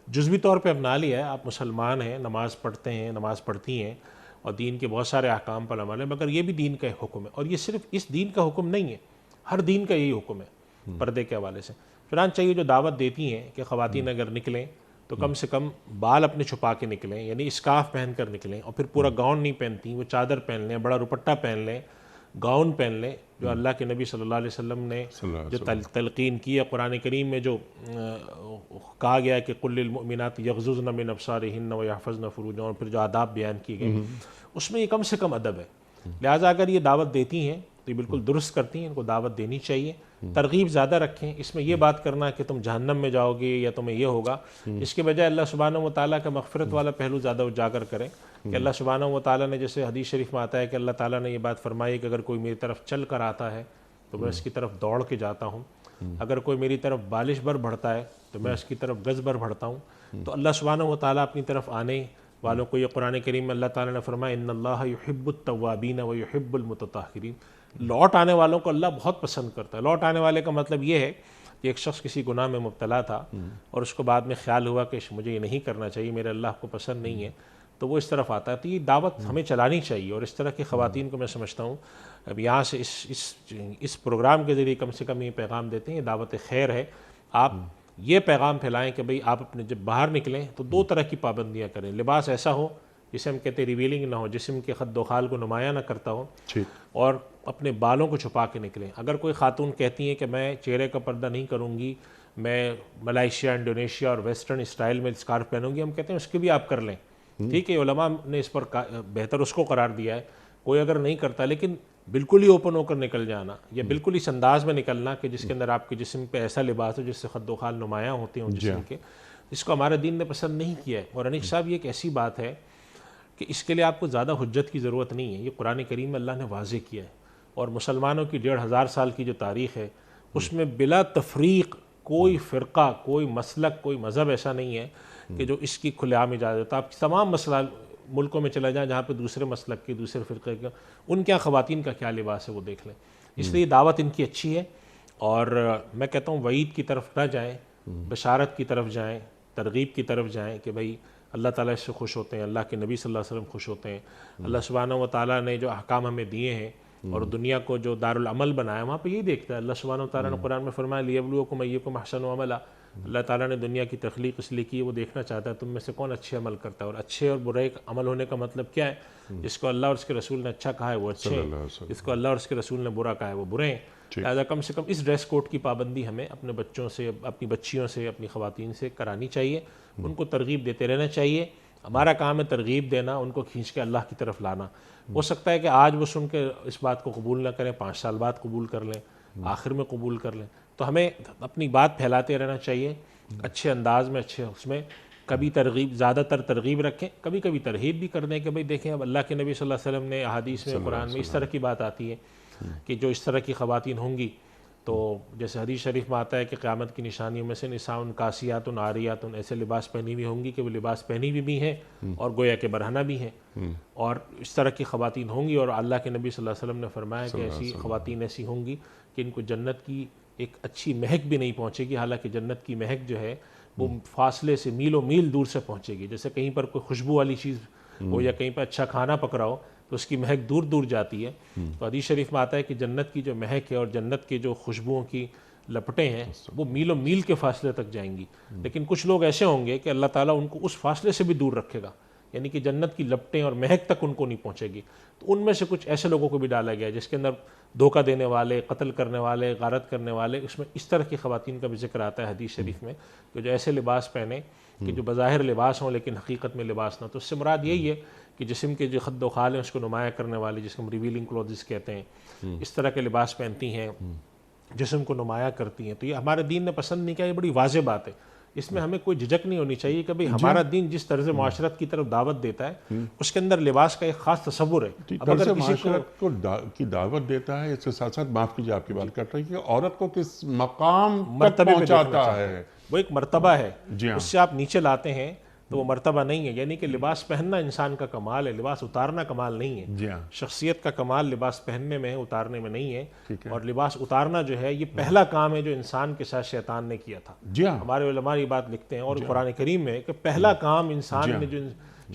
جزوی طور پہ اپنا لیا ہے. آپ مسلمان ہیں، نماز پڑھتے ہیں، نماز پڑھتی ہیں اور دین کے بہت سارے احکام پر عمل ہے، مگر یہ بھی دین کا حکم ہے. اور یہ صرف اس دین کا حکم نہیں ہے، ہر دین کا یہی حکم ہے پردے کے حوالے سے. چنانچہ یہ جو دعوت دیتی ہیں کہ خواتین اگر نکلیں تو کم سے کم بال اپنے چھپا کے نکلیں، یعنی اسکارف پہن کر نکلیں، اور پھر پورا گاؤن نہیں پہنتی، وہ چادر پہن لیں، بڑا دوپٹہ پہن لیں، گاؤن پہن لیں جو اللہ کے نبی صلی اللہ علیہ وسلم نے جو تلقین کی ہے. قرآن کریم میں جو کہا گیا ہے کہ قل للمؤمنات یغضضن من ابصارہن ویحفظن فروجہن، اور پھر جو آداب بیان کی گئے اس میں یہ کم سے کم ادب ہے. لہٰذا اگر یہ دعوت دیتی ہیں تو یہ بالکل درست کرتی ہیں، ان کو دعوت دینی چاہیے. ترغیب زیادہ رکھیں. اس میں یہ بات کرنا کہ تم جہنم میں جاؤ گے یا تمہیں یہ ہوگا، اس کے بجائے اللہ سبحانہ و تعالیٰ کا مغفرت والا پہلو زیادہ اجاگر کریں کہ اللہ سبحانہ و تعالیٰ نے، جیسے حدیث شریف میں آتا ہے کہ اللہ تعالیٰ نے یہ بات فرمائی کہ اگر کوئی میری طرف چل کر آتا ہے تو میں اس کی طرف دوڑ کے جاتا ہوں، اگر کوئی میری طرف بالش بھر بڑھتا ہے تو میں اس کی طرف گز بھر بڑھتا ہوں. تو اللہ سبحانہ و تعالیٰ اپنی طرف آنے والوں کو، یہ قرآن کریم میں اللہ تعالیٰ نے فرمایا ان اللہ یحب التوابین ویحب المتطہرین، لوٹ آنے والوں کو اللہ بہت پسند کرتا ہے. لوٹ آنے والے کا مطلب یہ ہے کہ ایک شخص کسی گناہ میں مبتلا تھا اور اس کو بعد میں خیال ہوا کہ مجھے یہ نہیں کرنا چاہیے، میرے اللہ کو پسند نہیں ہے، تو وہ اس طرف آتا ہے. تو یہ دعوت ہمیں چلانی چاہیے. اور اس طرح کی خواتین کو میں سمجھتا ہوں اب یہاں سے اس پروگرام کے ذریعے کم سے کم یہ پیغام دیتے ہیں، یہ دعوت خیر ہے. آپ یہ پیغام پھیلائیں کہ بھئی آپ اپنے جب باہر نکلیں تو دو طرح کی پابندیاں کریں. لباس ایسا ہو جسے ہم کہتے ہیں ریویلنگ نہ ہو، جسم کے خد و خال کو نمایاں نہ کرتا ہو، اور اپنے بالوں کو چھپا کے نکلیں. اگر کوئی خاتون کہتی ہیں کہ میں چہرے کا پردہ نہیں کروں گی، میں ملائیشیا، انڈونیشیا اور ویسٹرن اسٹائل میں اسکارف پہنوں گی، ہم کہتے ہیں اس کے بھی آپ کر لیں. ٹھیک ہے، علماء نے اس پر بہتر اس کو قرار دیا ہے. کوئی اگر نہیں کرتا، لیکن بالکل ہی اوپن ہو کر نکل جانا یا بالکل اس انداز میں نکلنا کہ جس کے اندر آپ کے جسم پہ ایسا لباس ہو جس سے خد و خال نمایاں ہوتے ہوں جسم کے، اس کو ہمارے دین نے پسند نہیں کیا ہے. اور انیس صاحب یہ ایک ایسی بات ہے کہ اس کے لیے آپ کو زیادہ حجت کی ضرورت نہیں ہے. یہ قرآن کریم میں اللہ نے واضح کیا ہے، اور مسلمانوں کی 1500 سال کی جو تاریخ ہے اس میں بلا تفریق کوئی فرقہ، کوئی مسلک، کوئی مذہب ایسا نہیں ہے کہ جو اس کی کھلے عام اجازت. آپ تمام مسئلہ ملکوں میں چلے جائیں جہاں پہ دوسرے مسلک کے، دوسرے فرقے کے، ان کے خواتین کا کیا لباس ہے وہ دیکھ لیں. اس لیے دعوت ان کی اچھی ہے. اور میں کہتا ہوں وعید کی طرف نہ جائیں، بشارت کی طرف جائیں، ترغیب کی طرف جائیں کہ بھئی اللہ تعالیٰ اس سے خوش ہوتے ہیں، اللہ کے نبی صلی اللہ علیہ وسلم خوش ہوتے ہیں. اللہ سبحانہ و تعالیٰ نے جو احکام ہمیں دیے ہیں اور دنیا کو جو دارالعمل بنایا وہاں پہ یہی دیکھتا ہے. اللہ سبحانہ و تعالیٰ نے قرآن میں فرمایا لیبلوکم ایکم احسن عملا. اللہ تعالیٰ نے دنیا کی تخلیق اس لیے کی ہے وہ دیکھنا چاہتا ہے تم میں سے کون اچھے عمل کرتا ہے. اور اچھے اور برے عمل ہونے کا مطلب کیا ہے؟ جس کو اللہ اور اس کے رسول نے اچھا کہا ہے وہ اچھے ہیں, جس کو اللہ اور اس کے رسول نے برا کہا ہے وہ برے ہیں. لہٰذا کم سے کم اس ڈریس کوڈ کی پابندی ہمیں اپنے بچوں سے, اپنی بچیوں سے, اپنی خواتین سے کرانی چاہیے. ان کو ترغیب دیتے رہنا چاہیے. ہمارا کام ہے ترغیب دینا, ان کو کھینچ کے اللہ کی طرف لانا. ہو سکتا ہے کہ آج وہ سن کے اس بات کو قبول نہ کریں, 5 سال بعد قبول کر لیں, آخر میں قبول کر لیں. تو ہمیں اپنی بات پھیلاتے رہنا چاہیے اچھے انداز میں, اچھے اس میں. کبھی ترغیب, زیادہ تر ترغیب رکھیں, کبھی کبھی ترغیب بھی کر دیں کہ بھئی دیکھیں اب اللہ کے نبی صلی اللہ علیہ وسلم نے احادیث میں, قرآن میں اس طرح کی بات آتی ہے کہ جو اس طرح کی خواتین ہوں گی تو جیسے حدیث شریف میں آتا ہے کہ قیامت کی نشانیوں میں سے نساء کاسیات عاریات, ایسے لباس پہنی ہوئی ہوں گی کہ وہ لباس پہنی ہوئی بھی ہیں اور گویا کہ برہنہ بھی ہیں. اور اس طرح کی خواتین ہوں گی, اور اللہ کے نبی صلی اللہ علیہ وسلم نے فرمایا کہ ایسی خواتین ایسی ہوں گی کہ ان کو جنت کی ایک اچھی مہک بھی نہیں پہنچے گی. حالانکہ جنت کی مہک جو ہے وہ فاصلے سے میلوں میل دور سے پہنچے گی. جیسے کہیں پر کوئی خوشبو والی چیز ہو یا کہیں پر اچھا کھانا پک رہا ہو تو اس کی مہک دور دور جاتی ہے. تو حدیث شریف میں آتا ہے کہ جنت کی جو مہک ہے اور جنت کے جو خوشبوؤں کی لپٹیں ہیں وہ میلوں میل کے فاصلے تک جائیں گی. لیکن کچھ لوگ ایسے ہوں گے کہ اللہ تعالیٰ ان کو اس فاصلے سے بھی دور رکھے گا, یعنی کہ جنت کی لپٹیں اور مہک تک ان کو نہیں پہنچے گی. تو ان میں سے کچھ ایسے لوگوں کو بھی ڈالا گیا جس کے اندر دھوکہ دینے والے, قتل کرنے والے, غارت کرنے والے, اس میں اس طرح کی خواتین کا بھی ذکر آتا ہے حدیث شریف میں کہ جو ایسے لباس پہنے کہ جو بظاہر لباس ہوں لیکن حقیقت میں لباس نہ. تو اس سے مراد یہی ہے کہ جسم کے جو خد و خال ہیں اس کو نمایاں کرنے والے, جس کو ہم ریویلنگ کلوتھز کہتے ہیں, اس طرح کے لباس پہنتی ہیں, جسم کو نمایاں کرتی ہیں. تو یہ ہمارے دین نے پسند نہیں کیا, یہ بڑی واضح بات ہے. اس میں ہمیں کوئی جھجک نہیں ہونی چاہیے کہ بھئی ہمارا دین جس طرز معاشرت کی طرف دعوت دیتا ہے اس کے اندر لباس کا ایک خاص تصور ہے. اب طرز اگر کسی معاشرت کو کی دعوت دیتا ہے, اس کے ساتھ ساتھ معاف کیجیے آپ کی بات کرتا ہے کہ عورت کو کس مقام تک مرتبے پہ پہنچاتا ہے, وہ ایک مرتبہ ہے, جی ہاں, اس سے آپ نیچے لاتے ہیں تو وہ مرتبہ نہیں ہے. یعنی کہ لباس پہننا انسان کا کمال ہے, لباس اتارنا کمال نہیں ہے. جی ہاں, شخصیت کا کمال لباس پہننے میں ہے, اتارنے میں نہیں ہے. ٹھیک ہے, اور لباس اتارنا جو ہے یہ پہلا کام ہے جو انسان کے ساتھ شیطان نے کیا تھا. جی ہاں, ہمارے علماء یہ بات لکھتے ہیں اور قرآن کریم میں کہ پہلا کام انسان نے جو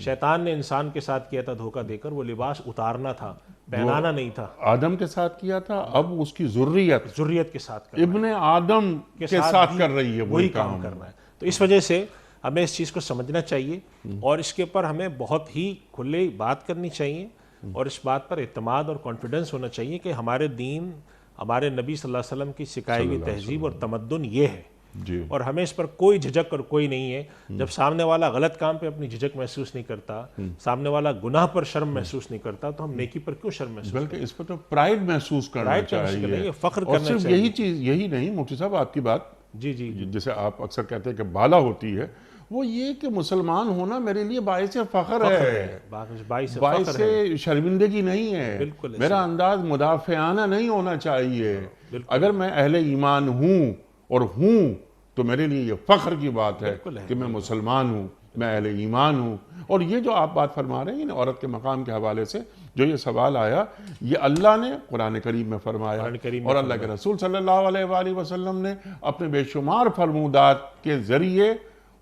شیطان نے انسان کے ساتھ کیا تھا دھوکہ دے کر, وہ لباس اتارنا تھا, پہنانا نہیں تھا. آدم کے ساتھ کیا تھا, اب اس کی ذریت کے ساتھ ابن آدم کے ساتھ کر رہی ہے وہی کام کرنا ہے. تو اس وجہ سے ہمیں اس چیز کو سمجھنا چاہیے اور اس کے اوپر ہمیں بہت ہی کھلے بات کرنی چاہیے اور اس بات پر اعتماد اور کانفیڈنس ہونا چاہیے کہ ہمارے دین, ہمارے نبی صلی اللہ علیہ وسلم کی سکھائی ہوئی تہذیب اور تمدن یہ ہے. جی, اور ہمیں اس پر کوئی جھجک اور کوئی نہیں ہے. جب سامنے والا غلط کام پہ اپنی جھجک محسوس نہیں کرتا, سامنے والا گناہ پر شرم محسوس نہیں کرتا, تو ہم نیکی پر کیوں شرم محسوس بلکہ اس پر تو پرائیڈ محسوس کرنا چاہیے, فخر اور کرنا صرف چاہیے. یہی چیز, یہی نہیں مفتی صاحب آپ کی بات جی جی جیسے آپ اکثر کہتے ہیں کہ بالا ہوتی ہے, وہ یہ کہ مسلمان ہونا میرے لیے باعث فخر ہے, باعث شرمندگی نہیں ہے. میرا انداز مدافعانہ نہیں ہونا چاہیے. اگر میں اہل ایمان ہوں اور ہوں تو میرے لیے یہ فخر کی بات ہے کہ میں مسلمان ہوں, میں اہل ایمان ہوں. اور یہ جو آپ بات فرما رہے ہیں عورت کے مقام کے حوالے سے جو یہ سوال آیا, یہ اللہ نے قرآن کریم میں فرمایا اور اللہ کے رسول صلی اللہ علیہ وآلہ وسلم نے اپنے بے شمار فرمودات کے ذریعے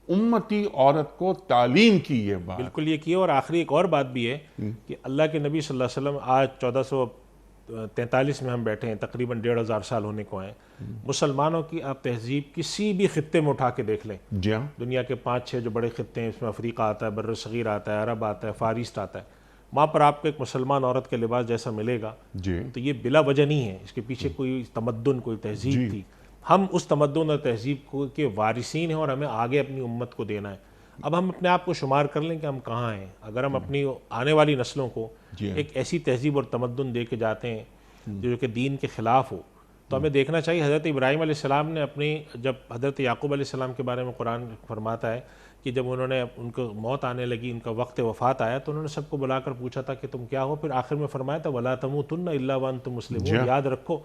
امتی عورت کو تعلیم کی. یہ بات بالکل یہ کی. اور آخری ایک اور بات بھی ہے کہ اللہ کے نبی صلی اللہ علیہ وسلم آج 1443 میں ہم بیٹھے ہیں, تقریباً 1500 سال ہونے کو ہیں. مسلمانوں کی آپ تہذیب کسی بھی خطے میں اٹھا کے دیکھ لیں, جی ہاں, دنیا کے 5-6 جو بڑے خطے ہیں, اس میں افریقہ آتا ہے, بر صغیر آتا ہے, عرب آتا ہے, فار ایسٹ آتا ہے, وہاں پر آپ کو ایک مسلمان عورت کے لباس جیسا ملے گا جی, تو یہ بلا وجہ نہیں ہے. اس کے پیچھے کوئی تمدن, کوئی تہذیب تھی. ہم اس تمدن اور تہذیب کے وارثین ہیں اور ہمیں آگے اپنی امت کو دینا ہے. اب ہم اپنے آپ کو شمار کر لیں کہ ہم کہاں ہیں. اگر ہم اپنی آنے والی نسلوں کو ایک ایسی تہذیب اور تمدن دے کے جاتے ہیں جو کہ دین کے خلاف ہو, تو ہمیں دیکھنا چاہیے. حضرت ابراہیم علیہ السلام نے اپنی, جب حضرت یعقوب علیہ السلام کے بارے میں قرآن فرماتا ہے کہ جب انہوں نے, ان کو موت آنے لگی, ان کا وقت وفات آیا, تو انہوں نے سب کو بلا کر پوچھا تھا کہ تم کیا ہو. پھر آخر میں فرمایا تھا وَلَا تَمُوتُنَّ إِلَّا وَأَنْتُمْ مُسْلِمُونَ. یاد رکھو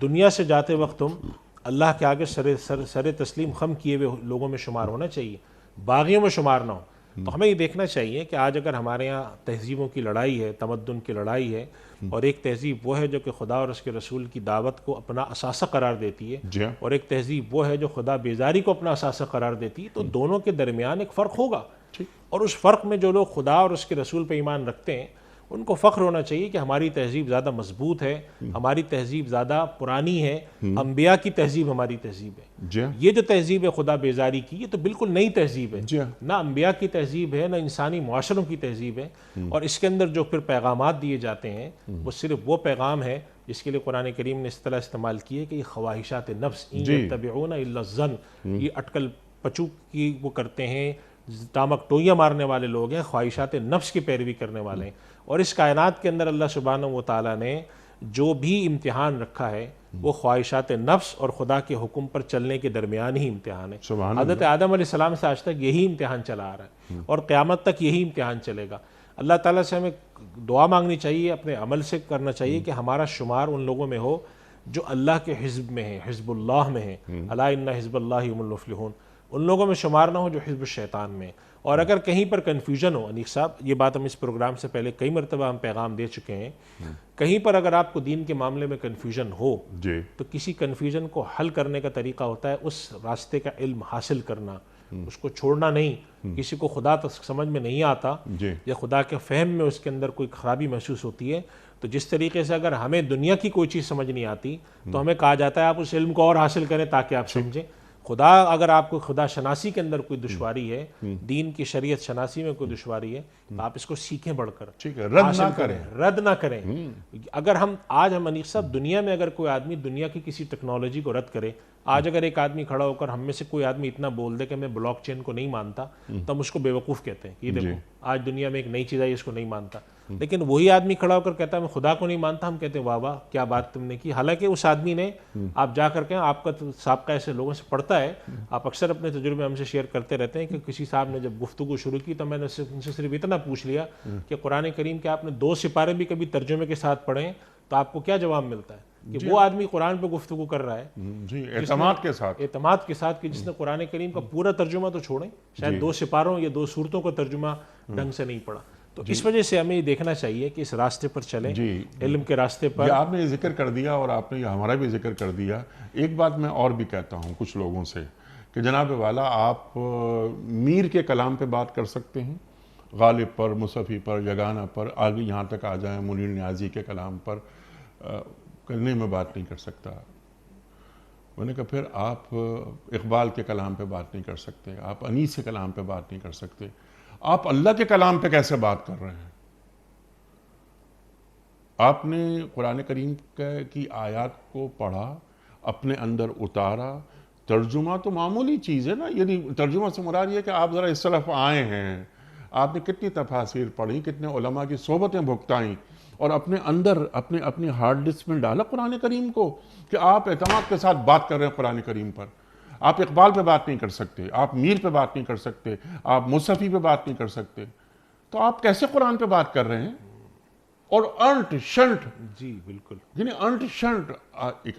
دنیا سے جاتے وقت تم اللہ کے آگے سر تسلیم خم کیے ہوئے لوگوں میں شمار ہونا چاہیے, باغیوں میں شمار نہ ہو. تو ہمیں یہ دیکھنا چاہیے کہ آج اگر ہمارے یہاں تہذیبوں کی لڑائی ہے, تمدن کی لڑائی ہے, اور ایک تہذیب وہ ہے جو کہ خدا اور اس کے رسول کی دعوت کو اپنا اثاثہ قرار دیتی ہے, اور ایک تہذیب وہ ہے جو خدا بیزاری کو اپنا اثاثہ قرار دیتی ہے, تو دونوں کے درمیان ایک فرق ہوگا. اور اس فرق میں جو لوگ خدا اور اس کے رسول پہ ایمان رکھتے ہیں ان کو فخر ہونا چاہیے کہ ہماری تہذیب زیادہ مضبوط ہے، ہماری تہذیب زیادہ پرانی ہے، انبیاء کی تہذیب ہماری تہذیب ہے۔ جی یہ جو تہذیب ہے خدا بیزاری کی، یہ تو بالکل نئی تہذیب ہے، جی نہ انبیاء کی تہذیب ہے، نہ انسانی معاشروں کی تہذیب ہے، اور اس کے اندر جو پھر پیغامات دیے جاتے ہیں وہ صرف وہ پیغام ہے جس کے لیے قرآن کریم نے اس طرح استعمال کی ہے کہ یہ خواہشات نفس ان یتبعون الا الظن، یہ اٹکل پچو کی وہ کرتے ہیں، ٹامک ٹوئیاں مارنے والے لوگ ہیں، خواہشات نفس کی پیروی کرنے والے ہیں۔ اور اس کائنات کے اندر اللہ سبحانہ و تعالیٰ نے جو بھی امتحان رکھا ہے وہ خواہشات نفس اور خدا کے حکم پر چلنے کے درمیان ہی امتحان ہے۔ سبحان حضرت آدم علیہ السلام سے آج تک یہی امتحان چلا آ رہا ہے اور قیامت تک یہی امتحان چلے گا۔ اللہ تعالیٰ سے ہمیں دعا مانگنی چاہیے، اپنے عمل سے کرنا چاہیے کہ ہمارا شمار ان لوگوں میں ہو جو اللہ کے حزب میں ہیں، حزب اللہ میں ہیں، الا ان حزب اللہ هم المفلحون، ان لوگوں میں شمار نہ ہو جو حزب الشیطان میں ہیں۔ اور اگر کہیں پر کنفیوژن ہو، انیق صاحب یہ بات ہم اس پروگرام سے پہلے کئی مرتبہ ہم پیغام دے چکے ہیں، کہیں پر اگر آپ کو دین کے معاملے میں کنفیوژن ہو جی تو کسی کنفیوژن کو حل کرنے کا طریقہ ہوتا ہے اس راستے کا علم حاصل کرنا، اس کو چھوڑنا نہیں۔ کسی کو خدا تک سمجھ میں نہیں آتا جی یا خدا کے فہم میں اس کے اندر کوئی خرابی محسوس ہوتی ہے، تو جس طریقے سے اگر ہمیں دنیا کی کوئی چیز سمجھ نہیں آتی تو ہمیں کہا جاتا ہے آپ اس علم کو اور حاصل کریں تاکہ آپ سمجھیں۔ خدا اگر آپ کو خدا شناسی کے اندر کوئی دشواری ہے، دین کی شریعت شناسی میں کوئی دشواری ہے، تو آپ اس کو سیکھیں بڑھ کر، ٹھیک ہے، رد نہ کریں۔ رد نہ کریں۔ اگر ہم انیق صاحب دنیا میں اگر کوئی آدمی دنیا کی کسی ٹیکنالوجی کو رد کرے، آج اگر ایک آدمی کھڑا ہو کر ہم میں سے کوئی آدمی اتنا بول دے کہ میں بلاک چین کو نہیں مانتا، تو ہم اس کو بے وقوف کہتے ہیں کہ یہ دیکھو آج دنیا میں ایک نئی چیز آئی اس کو نہیں مانتا۔ لیکن وہی آدمی کھڑا ہو کر کہتا ہے میں خدا کو نہیں مانتا، ہم کہتے ہیں واہ واہ کیا بات تم نے کی، حالانکہ اس آدمی نے آپ جا کر کے آپ کا سابقہ ایسے لوگوں سے پڑھتا ہے، آپ اکثر اپنے تجربے ہم سے شیئر کرتے رہتے ہیں کہ کسی صاحب نے جب گفتگو شروع کی تو میں نے ان سے صرف اتنا پوچھ لیا کہ قرآن کریم کے آپ نے 2 سپارے بھی کبھی ترجمے کے ساتھ پڑھیں تو آپ کو کیا جواب ملتا ہے کہ وہ آدمی قرآن پہ گفتگو کر رہا ہے جی اعتماد کے ساتھ، اعتماد کے ساتھ، کہ جس نے قرآن کریم کا پورا ترجمہ تو چھوڑیں، شاید 2 سپاروں یا 2 سورتوں کا ترجمہ ڈھنگ سے نہیں پڑھا۔ تو اس وجہ سے ہمیں یہ دیکھنا چاہیے کہ اس راستے پر چلیں، علم کے راستے پر۔ یہ آپ نے ذکر کر دیا اور آپ نے یہ ہمارا بھی ذکر کر دیا۔ ایک بات میں اور بھی کہتا ہوں کچھ لوگوں سے کہ جناب والا آپ میر کے کلام پہ بات کر سکتے ہیں، غالب پر، مصطفی پر، یگانہ پر، آگے یہاں تک آ جائیں منیر نیازی کے کلام پر، کرنے میں بات نہیں کر سکتا۔ میں نے کہا پھر آپ اقبال کے کلام پہ بات نہیں کر سکتے، آپ انیس کے کلام پہ بات نہیں کر سکتے، آپ اللہ کے کلام پہ کیسے بات کر رہے ہیں؟ آپ نے قرآن کریم کی آیات کو پڑھا، اپنے اندر اتارا، ترجمہ تو معمولی چیز ہے نا، یعنی ترجمہ سے مراد یہ ہے کہ آپ ذرا اس طرف آئے ہیں، آپ نے کتنی تفاسیر پڑھی، کتنے علماء کی صحبتیں بھگتائیں اور اپنے اندر اپنی ہارڈ ڈسک میں ڈالا قرآن کریم کو کہ آپ اعتماد کے ساتھ بات کر رہے ہیں قرآن کریم پر۔ آپ اقبال پہ بات نہیں کر سکتے، آپ میر پہ بات نہیں کر سکتے، آپ مصطفی پہ بات نہیں کر سکتے، تو آپ کیسے قرآن پہ بات کر رہے ہیں؟ اور انٹ شنٹ، جی بالکل، یعنی انٹ شنٹ،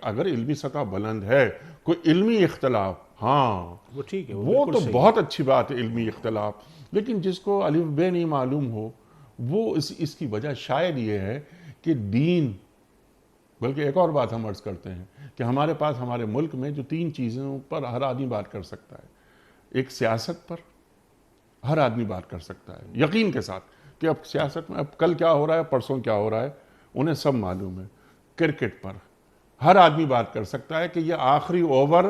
اگر علمی سطح بلند ہے، کوئی علمی اختلاف، ہاں وہ ٹھیک ہے، وہ تو بہت اچھی بات ہے علمی اختلاف، لیکن جس کو الف بے نہیں معلوم ہو وہ اس کی وجہ شاید یہ ہے کہ دین، بلکہ ایک اور بات ہم عرض کرتے ہیں کہ ہمارے پاس ہمارے ملک میں جو 3 چیزوں پر ہر آدمی بات کر سکتا ہے، ایک سیاست پر ہر آدمی بات کر سکتا ہے یقین کے ساتھ کہ اب سیاست میں اب کل کیا ہو رہا ہے، پرسوں کیا ہو رہا ہے، انہیں سب معلوم ہے۔ کرکٹ پر ہر آدمی بات کر سکتا ہے کہ یہ آخری اوور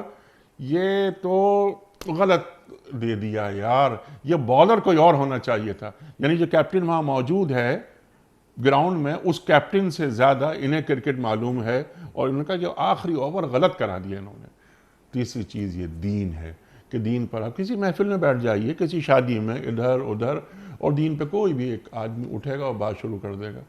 یہ تو غلط دے دیا یار، یہ بالر کوئی اور ہونا چاہیے تھا، یعنی جو کیپٹن وہاں موجود ہے گراؤنڈ میں اس کیپٹن سے زیادہ انہیں کرکٹ معلوم ہے، اور ان کا جو آخری اوور غلط کرا دیا انہوں نے۔ تیسری چیز یہ دین ہے کہ دین پر آپ کسی محفل میں بیٹھ جائیے، کسی شادی میں، ادھر ادھر، اور دین پہ کوئی بھی ایک آدمی اٹھے گا اور بات شروع کر دے گا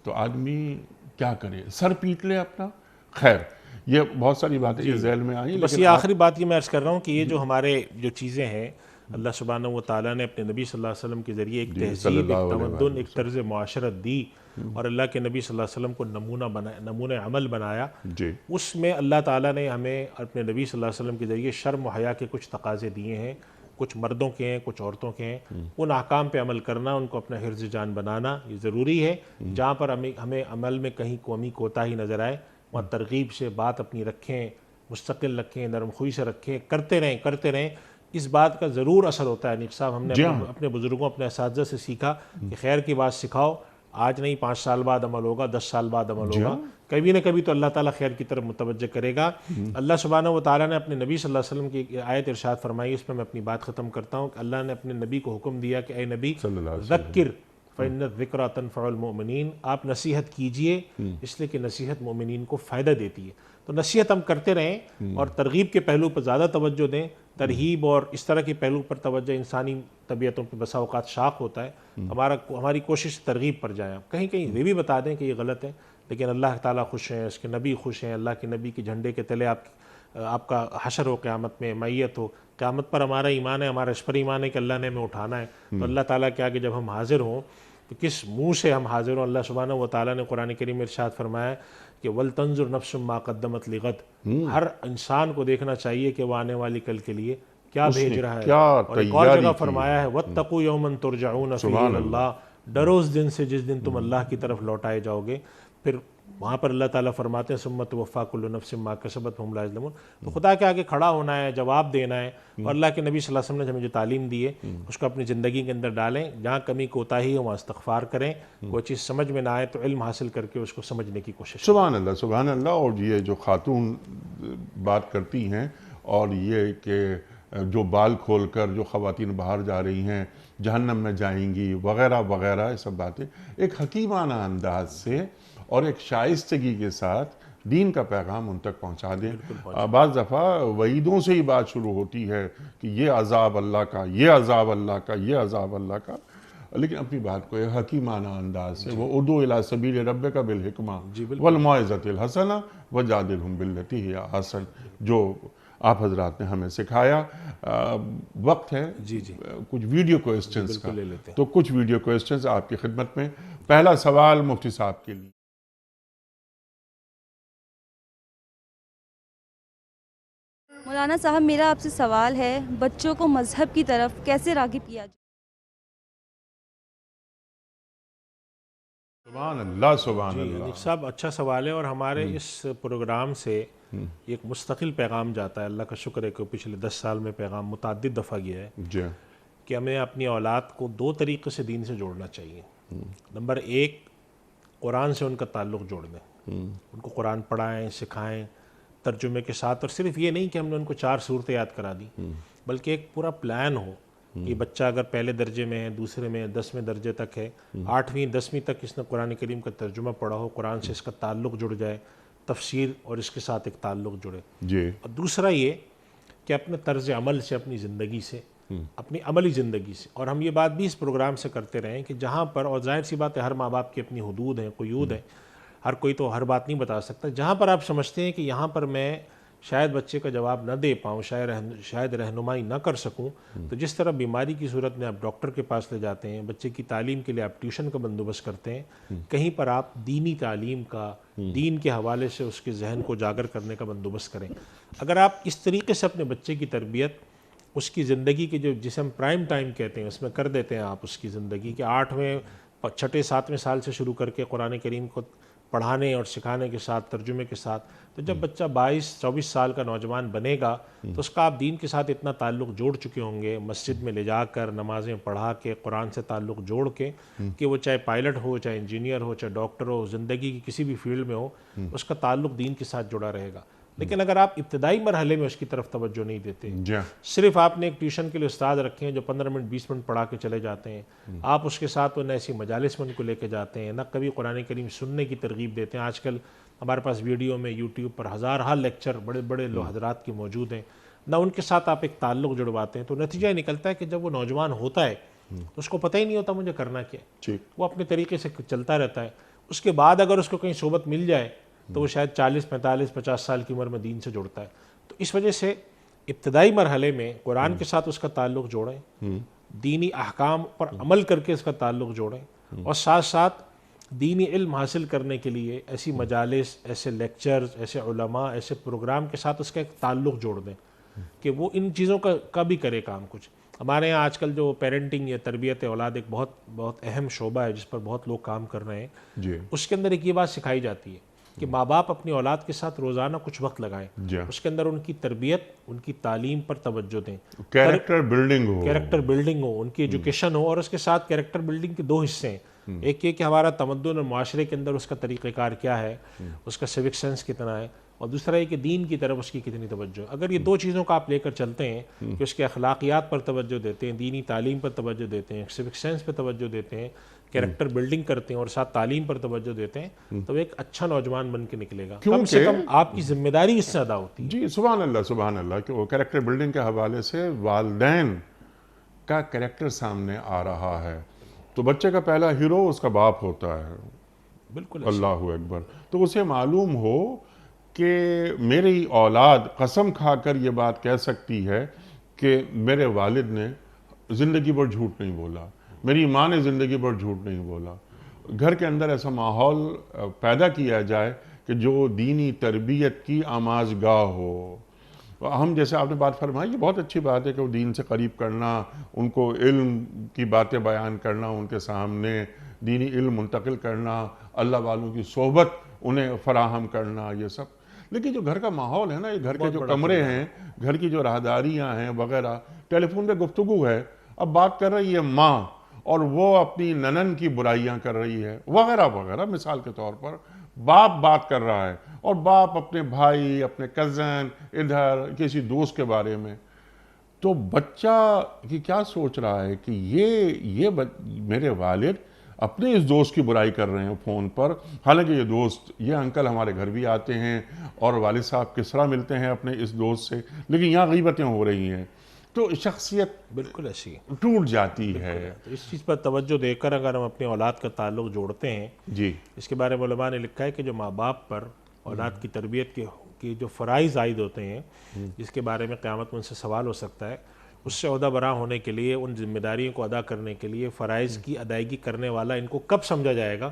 تو آدمی کیا کرے، سر پیٹ لے اپنا۔ خیر یہ بہت ساری باتیں یہ ذہن میں آئیں، بس یہ آخری بات یہ میں عرض کر رہا ہوں کہ یہ جو ہمارے جو چیزیں ہیں اللہ سبحانہ و تعالیٰ نے اپنے نبی صلی اللہ علیہ وسلم کے ذریعے ایک تہذیب، ایک تمدن، ایک طرز معاشرت دی، اور اللہ کے نبی صلی اللہ علیہ وسلم کو نمونہ عمل بنایا، اس میں اللہ تعالیٰ نے ہمیں اپنے نبی صلی اللہ علیہ وسلم کے ذریعے شرم و حیا کے کچھ تقاضے دیے ہیں، کچھ مردوں کے ہیں، کچھ عورتوں کے ہیں، ان احکام پہ عمل کرنا، ان کو اپنا حرز جان بنانا یہ ضروری ہے۔ جہاں پر ہمیں عمل میں کہیں قومی کوتاہی نظر آئے وہاں ترغیب سے بات اپنی رکھیں، مستقل رکھیں، نرم خوئی سے رکھیں، کرتے رہیں۔ اس بات کا ضرور اثر ہوتا ہے۔ انیق صاحب ہم نے اپنے بزرگوں، اپنے اساتذہ سے سیکھا کہ خیر کی بات سکھاؤ، آج نہیں 5 سال بعد عمل ہوگا، 10 سال بعد عمل ہوگا، کبھی نہ کبھی تو اللہ تعالیٰ خیر کی طرف متوجہ کرے گا۔ اللہ سبحانہ و تعالیٰ نے اپنے نبی صلی اللہ علیہ وسلم کی ایک آیت ارشاد فرمائی، اس پہ میں اپنی بات ختم کرتا ہوں کہ اللہ نے اپنے نبی کو حکم دیا کہ اے نبی ذکر فإن الذکریٰ تنفع المؤمنین، آپ نصیحت کیجئے اس لیے کہ نصیحت مومنین کو فائدہ دیتی ہے۔ تو نصیحت ہم کرتے رہیں اور ترغیب کے پہلو پر زیادہ توجہ دیں، ترہیب اور اس طرح کے پہلو پر توجہ انسانی طبیعتوں پہ بسا اوقات شاق ہوتا ہے۔ ہماری کوشش ترغیب پر جائیں، کہیں کہیں یہ بھی بتا دیں کہ یہ غلط ہے، لیکن اللہ تعالیٰ خوش ہیں، اس کے نبی خوش ہیں، اللہ کے نبی کے جھنڈے کے تلے آپ کا حشر ہو، قیامت میں میت ہو، قیامت پر ہمارا ایمان ہے، ہمارا اس پر ایمان ہے کہ اللہ نے ہمیں اٹھانا ہے۔ تو اللہ تعالیٰ کے آگے جب ہم حاضر ہوں تو کس منہ سے ہم حاضر ہوں؟ اللہ سبحانہ و تعالیٰ نے قرآن کریم میں ارشاد فرمایا کہ وَلْتَنْظُرْ نَفْسٌ مَا قَدَّمَتْ لِغَدٍ، ہر انسان کو دیکھنا چاہیے کہ وہ آنے والی کل کے لیے کیا بھیج رہا ہے۔ اور ایک اور جگہ فرمایا ہے وَاتَّقُوا يَوْمًا تُرْجَعُونَ فِيهِ إِلَى اللَّهِ، ڈرو اس دن سے جس دن تم اللہ کی طرف لوٹائے جاؤ گے۔ پھر وہاں پر اللہ تعالیٰ فرماتے ہیں ثُمَّ تُوَفَّىٰ كُلُّ نَفْسٍ مَا كَسَبَتْ وَهُمْ لَا يُظْلَمُونَ۔ تو خدا کے آگے کھڑا ہونا ہے، جواب دینا ہے، اور اللہ کے نبی صلی اللہ علیہ وسلم نے ہمیں جو تعلیم دی ہے اس کو اپنی زندگی کے اندر ڈالیں۔ جہاں کمی کوتاہی ہو وہاں استغفار کریں، کوئی چیز سمجھ میں نہ آئے تو علم حاصل کر کے اس کو سمجھنے کی کوشش کریں۔ سبحان اللہ، سبحان اللہ۔ اور یہ جو خاتون بات کرتی ہیں اور یہ کہ جو بال کھول کر جو خواتین باہر جا رہی ہیں جہنم میں جائیں گی وغیرہ وغیرہ، یہ سب باتیں ایک حکیمانہ انداز سے اور ایک شائستگی کے ساتھ دین کا پیغام ان تک پہنچا دیں۔ بعض دفعہ وعیدوں سے ہی بات شروع ہوتی ہے کہ یہ عذاب اللہ کا، یہ عذاب اللہ کا، یہ عذاب اللہ کا، لیکن اپنی بات کو ایک حکیمانہ انداز سے وہ ادعو الی سبیل ربک بالحکمہ والموعظۃ الحسنہ وجادلہم باللتی ہی احسن، جو آپ حضرات نے ہمیں سکھایا۔ وقت ہے کچھ ویڈیو کوئسچنز کا، تو کچھ ویڈیو کوئسچنز آپ کی خدمت میں۔ پہلا سوال مفتی صاحب کے لیے۔ مولانا صاحب، میرا آپ سے سوال ہے، بچوں کو مذہب کی طرف کیسے راغب کیا جائے؟ سبحان اللہ، سبحان اللہ۔ صاحب اچھا سوال ہے، اور ہمارے اس پروگرام سے ایک مستقل پیغام جاتا ہے۔ اللہ کا شکر ہے کہ پچھلے 10 سال میں پیغام متعدد دفعہ گیا ہے جی، کہ ہمیں اپنی اولاد کو 2 طریقے سے دین سے جوڑنا چاہیے۔ نمبر 1، قرآن سے ان کا تعلق جوڑ دیں، ان کو قرآن پڑھائیں، سکھائیں ترجمے کے ساتھ، اور صرف یہ نہیں کہ ہم نے ان کو 4 صورتیں یاد کرا دی، بلکہ ایک پورا پلان ہو کہ بچہ اگر پہلے درجے میں ہے، دوسرے میں 10ویں درجے تک ہے، 8ویں 10ویں تک اس نے قرآن کریم کا ترجمہ پڑھا ہو، قرآن سے اس کا تعلق جڑ جائے، تفسیر اور اس کے ساتھ ایک تعلق جڑے۔ جی، اور دوسرا یہ کہ اپنے طرز عمل سے، اپنی زندگی سے، اپنی عملی زندگی سے، اور ہم یہ بات بھی اس پروگرام سے کرتے رہیں کہ جہاں پر، اور ظاہر سی بات ہے ہر ماں باپ کی اپنی حدود ہیں، قیود ہیں، ہر کوئی تو ہر بات نہیں بتا سکتا، جہاں پر آپ سمجھتے ہیں کہ یہاں پر میں شاید بچے کا جواب نہ دے پاؤں، شاید رہنمائی نہ کر سکوں، تو جس طرح بیماری کی صورت میں آپ ڈاکٹر کے پاس لے جاتے ہیں، بچے کی تعلیم کے لیے آپ ٹیوشن کا بندوبست کرتے ہیں، کہیں پر آپ دینی تعلیم کا، دین کے حوالے سے اس کے ذہن کو اجاگر کرنے کا بندوبست کریں۔ اگر آپ اس طریقے سے اپنے بچے کی تربیت، اس کی زندگی کے جسے ہم پرائم ٹائم کہتے ہیں، اس میں کر دیتے ہیں آپ اس کی زندگی کہ 8ویں 6 7ویں سال سے شروع کر کے قرآن کریم کو پڑھانے اور سکھانے کے ساتھ، ترجمے کے ساتھ، تو جب بچہ 22 24 سال کا نوجوان بنے گا تو اس کا آپ دین کے ساتھ اتنا تعلق جوڑ چکے ہوں گے، مسجد میں لے جا کر نمازیں پڑھا کے، قرآن سے تعلق جوڑ کے، کہ وہ چاہے پائلٹ ہو، چاہے انجینئر ہو، چاہے ڈاکٹر ہو، زندگی کی کسی بھی فیلڈ میں ہو، اس کا تعلق دین کے ساتھ جڑا رہے گا۔ لیکن اگر آپ ابتدائی مرحلے میں اس کی طرف توجہ نہیں دیتے، صرف آپ نے ایک ٹیوشن کے لیے استاد رکھے ہیں جو 15 منٹ 20 منٹ پڑھا کے چلے جاتے ہیں، آپ اس کے ساتھ نہ ایسی مجالس میں ان کو لے کے جاتے ہیں، نہ کبھی قرآن کریم سننے کی ترغیب دیتے ہیں۔ آج کل ہمارے پاس ویڈیو میں یوٹیوب پر ہزارہ لیکچر بڑے بڑے حضرات کی موجود ہیں، نہ ان کے ساتھ آپ ایک تعلق جڑواتے ہیں، تو نتیجہ یہ نکلتا ہے کہ جب وہ نوجوان ہوتا ہے تو اس کو پتہ ہی نہیں ہوتا مجھے کرنا کیا ہے، وہ اپنے طریقے سے چلتا رہتا ہے۔ اس کے بعد اگر اس کو کہیں صحبت مل جائے تو وہ شاید 40 45 50 سال کی عمر میں دین سے جڑتا ہے۔ تو اس وجہ سے ابتدائی مرحلے میں قرآن کے ساتھ اس کا تعلق جوڑیں، دینی احکام پر عمل کر کے اس کا تعلق جوڑیں، اور ساتھ ساتھ دینی علم حاصل کرنے کے لیے ایسی مجالس، ایسے لیکچرز، ایسے علماء، ایسے پروگرام کے ساتھ اس کا ایک تعلق جوڑ دیں کہ وہ ان چیزوں کا بھی کرے کام کچھ۔ ہمارے ہاں آج کل جو پیرنٹنگ یا تربیت اولاد ایک بہت اہم شعبہ ہے جس پر بہت لوگ کام کر رہے ہیں، اس کے اندر ایک یہ بات سکھائی جاتی ہے کہ ماں باپ اپنی اولاد کے ساتھ روزانہ کچھ وقت لگائیں، اس کے اندر ان کی تربیت، ان کی تعلیم پر توجہ دیں، کیریکٹر بلڈنگ ہو، ان کی ایجوکیشن ہو، اور اس کے ساتھ کیریکٹر بلڈنگ کے 2 حصے ہیں۔ ایک یہ کہ ہمارا تمدن اور معاشرے کے اندر اس کا طریقہ کار کیا ہے، اس کا سیوک سینس کتنا ہے، اور دوسرا یہ کہ دین کی طرف اس کی کتنی توجہ ہے۔ اگر یہ دو چیزوں کا آپ لے کر چلتے ہیں کہ اس کے اخلاقیات پر توجہ دیتے ہیں، دینی تعلیم پر توجہ دیتے ہیں، سیوک سینس پر توجہ دیتے ہیں، کیریکٹر بلڈنگ کرتے ہیں اور ساتھ تعلیم پر توجہ دیتے ہیں، تو ایک اچھا نوجوان بن کے نکلے گا۔ کم سے کم آپ کی ذمہ داری اس سے ادا ہوتی ہے۔ جی سبحان اللہ کہ وہ کریکٹر بلڈنگ کے حوالے سے والدین کا کریکٹر سامنے آ رہا ہے، تو بچے کا پہلا ہیرو اس کا باپ ہوتا ہے۔ بالکل اللہ اکبر۔ تو اسے معلوم ہو کہ میری اولاد قسم کھا کر یہ بات کہہ سکتی ہے کہ میرے والد نے زندگی بھر جھوٹ نہیں بولا، میری ماں نے زندگی بھر جھوٹ نہیں بولا۔ گھر کے اندر ایسا ماحول پیدا کیا جائے کہ جو دینی تربیت کی آماجگاہ ہو۔ ہم جیسے آپ نے بات فرمائی، یہ بہت اچھی بات ہے کہ وہ دین سے قریب کرنا، ان کو علم کی باتیں بیان کرنا، ان کے سامنے دینی علم منتقل کرنا، اللہ والوں کی صحبت انہیں فراہم کرنا، یہ سب۔ لیکن جو گھر کا ماحول ہے نا، یہ گھر کے جو کمرے ہیں، گھر کی جو راہداریاں ہیں وغیرہ، ٹیلی فون پہ گفتگو ہے، اب بات کر رہی ہے ماں اور وہ اپنی ننن کی برائیاں کر رہی ہے وغیرہ وغیرہ، مثال کے طور پر باپ بات کر رہا ہے اور باپ اپنے بھائی، اپنے کزن، ادھر کسی دوست کے بارے میں، تو بچہ کی کیا سوچ رہا ہے کہ یہ میرے والد اپنے اس دوست کی برائی کر رہے ہیں فون پر، حالانکہ یہ دوست، یہ انکل ہمارے گھر بھی آتے ہیں اور والد صاحب کس طرح ملتے ہیں اپنے اس دوست سے، لیکن یہاں غیبتیں ہو رہی ہیں، تو شخصیت بالکل ایسی ٹوٹ جاتی ہے۔ تو اس چیز پر توجہ دے کر اگر ہم اپنے اولاد کا تعلق جوڑتے ہیں، جی اس کے بارے میں علماء نے لکھا ہے کہ جو ماں باپ پر اولاد کی تربیت کے جو فرائض عائد ہوتے ہیں، جس کے بارے میں قیامت میں ان سے سوال ہو سکتا ہے، اس سے عہدہ برآں ہونے کے لیے، ان ذمہ داریوں کو ادا کرنے کے لیے فرائض کی ادائیگی کرنے والا ان کو کب سمجھا جائے گا؟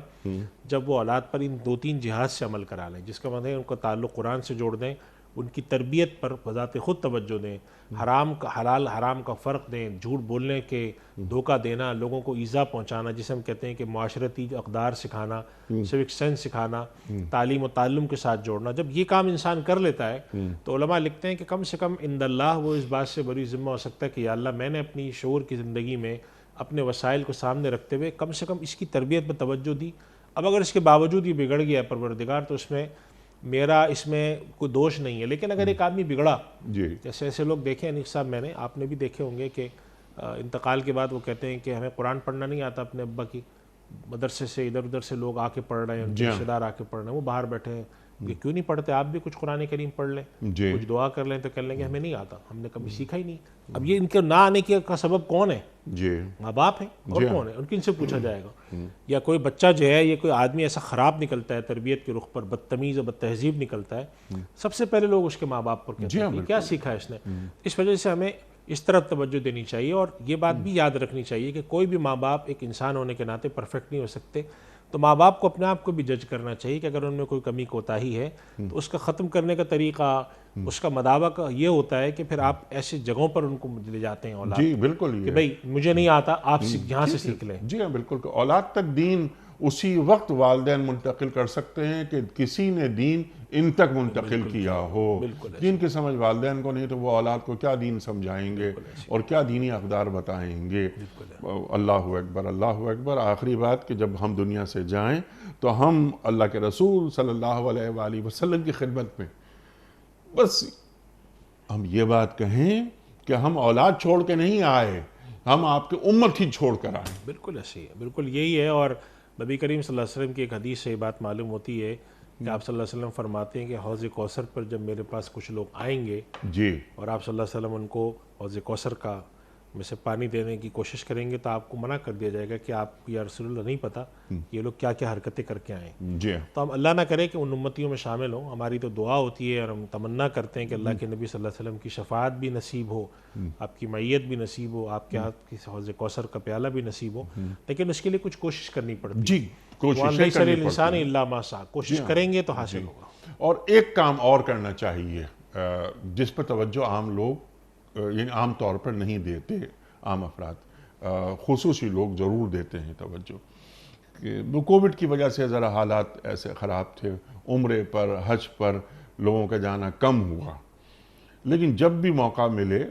جب وہ اولاد پر ان 2-3 جہات سے عمل کرا لیں، جس کا مطلب ہے ان کا تعلق قرآن سے جوڑ دیں، ان کی تربیت پر بذات خود توجہ دیں، حلال حرام کا فرق دیں، جھوٹ بولنے کے، دھوکہ دینا، لوگوں کو ایذا پہنچانا، جسے ہم کہتے ہیں کہ معاشرتی جو اقدار سکھانا، سیوک سینس سکھانا، تعلیم و تعلم کے ساتھ جوڑنا، جب یہ کام انسان کر لیتا ہے تو علماء لکھتے ہیں کہ کم سے کم عند اللہ وہ اس بات سے بری ذمہ ہو سکتا ہے کہ یا اللہ، میں نے اپنی شعور کی زندگی میں اپنے وسائل کو سامنے رکھتے ہوئے کم سے کم اس کی تربیت پر توجہ دی۔ اب اگر اس کے باوجود یہ بگڑ گیا ہے پروردگار، تو اس میں میرا اس میں کوئی دوش نہیں ہے۔ لیکن اگر ایک آدمی بگڑا، جیسے ایسے لوگ دیکھیں انیس صاحب، آپ نے بھی دیکھے ہوں گے کہ انتقال کے بعد وہ کہتے ہیں کہ ہمیں قرآن پڑھنا نہیں آتا اپنے ابا کی، مدرسے سے ادھر ادھر سے لوگ آ کے پڑھ رہے ہیں، ان کے رشتے دار آ کے پڑھ رہے ہیں، وہ باہر بیٹھے ہیں کہ کیوں نہیں پڑھتے آپ بھی کچھ قرآن کریم پڑھ لیں، کچھ دعا کر لیں، تو کہہ لیں گے ہمیں نہیں آتا، ہم نے کبھی سیکھا ہی نہیں۔ اب یہ ان کے نہ آنے کا سبب کون ہے؟ ماں باپ ہیں، اور کون ہے؟ ان کی ان سے پوچھا جائے گا۔ یا کوئی بچہ جو ہے، یہ کوئی آدمی ایسا خراب نکلتا ہے تربیت کے رخ پر، بدتمیز اور بد تہذیب نکلتا ہے، سب سے پہلے لوگ اس کے ماں باپ پر کہتے ہیں کہ کیا سیکھا ہے اس نے۔ اس وجہ سے ہمیں اس طرف توجہ دینی چاہیے، اور یہ بات بھی یاد رکھنی چاہیے کہ کوئی بھی ماں باپ ایک انسان ہونے کے ناطے پرفیکٹ نہیں ہو سکتے، تو ماں باپ کو اپنے آپ کو بھی جج کرنا چاہیے کہ اگر ان میں کوئی کمی کوتاہی ہے تو اس کا ختم کرنے کا طریقہ، اس کا مداوع کا یہ ہوتا ہے کہ پھر آپ ایسی جگہوں پر ان کو لے جاتے ہیں اولاد، جی بالکل، کہ بھئی مجھے نہیں آتا، آپ یہاں سے سیکھ لیں۔ جی ہاں بالکل، اولاد تک دین اسی وقت والدین منتقل کر سکتے ہیں کہ کسی نے دین ان تک منتقل کیا ہو۔ دین کی سمجھ والدین کو نہیں تو وہ اولاد کو کیا دین سمجھائیں گے اور کیا دینی اقدار بتائیں گے۔ اللہ اکبر، اللہ اکبر۔ آخری بات کہ جب ہم دنیا سے جائیں تو ہم اللہ کے رسول صلی اللہ علیہ وآلہ وسلم کی خدمت میں بس ہم یہ بات کہیں کہ ہم اولاد چھوڑ کے نہیں آئے، ہم آپ کے امت ہی چھوڑ کر آئے۔ بالکل ایسی ہے، بالکل یہی ہے۔ اور نبی کریم صلی اللہ علیہ وسلم کی ایک حدیث سے یہ بات معلوم ہوتی ہے کہ آپ صلی اللہ علیہ وسلم فرماتے ہیں کہ حوض کوثر پر جب میرے پاس کچھ لوگ آئیں گے اور آپ صلی اللہ علیہ وسلم ان کو حوض کوثر کا میں سے پانی دینے کی کوشش کریں گے، تو آپ کو منع کر دیا جائے گا کہ آپ یا رسول اللہ نہیں پتہ یہ لوگ کیا کیا حرکتیں کر کے آئیں۔ تو ہم اللہ نہ کرے کہ ان امتیوں میں شامل ہوں، ہماری تو دعا ہوتی ہے اور ہم تمنا کرتے ہیں کہ اللہ کے نبی صلی اللہ علیہ وسلم کی شفاعت بھی نصیب ہو، آپ کی معیت بھی نصیب ہو، آپ کے ہاتھ کی حوض کوثر کا پیالہ بھی نصیب ہو، لیکن اس کے لیے کچھ کوشش کرنی پڑتی ہے۔ انسان اللہ ما سعی، کوشش کریں گے تو حاصل ہوگا۔ اور ایک کام اور کرنا چاہیے جس پر توجہ عام لوگ یعنی عام طور پر نہیں دیتے، عام افراد، خصوصی لوگ ضرور دیتے ہیں توجہ، کہ کووڈ کی وجہ سے ذرا حالات ایسے خراب تھے، عمرے پر، حج پر لوگوں کا جانا کم ہوا، لیکن جب بھی موقع ملے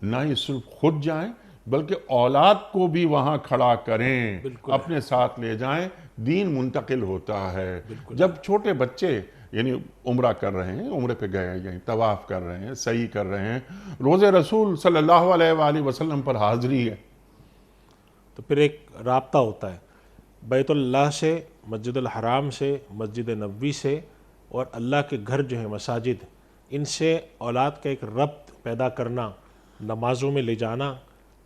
نہ ہی صرف خود جائیں بلکہ اولاد کو بھی وہاں کھڑا کریں، اپنے ساتھ لے جائیں، دین منتقل ہوتا ہے۔ جب چھوٹے بچے یعنی عمرہ کر رہے ہیں، عمرے پہ گئے یعنی طواف کر رہے ہیں، سعی کر رہے ہیں، روزے رسول صلی اللہ علیہ وآلہ وسلم پر حاضری ہے، تو پھر ایک رابطہ ہوتا ہے بیت اللہ سے، مسجد الحرام سے، مسجد نبوی سے، اور اللہ کے گھر جو ہیں مساجد، ان سے اولاد کا ایک ربط پیدا کرنا، نمازوں میں لے جانا،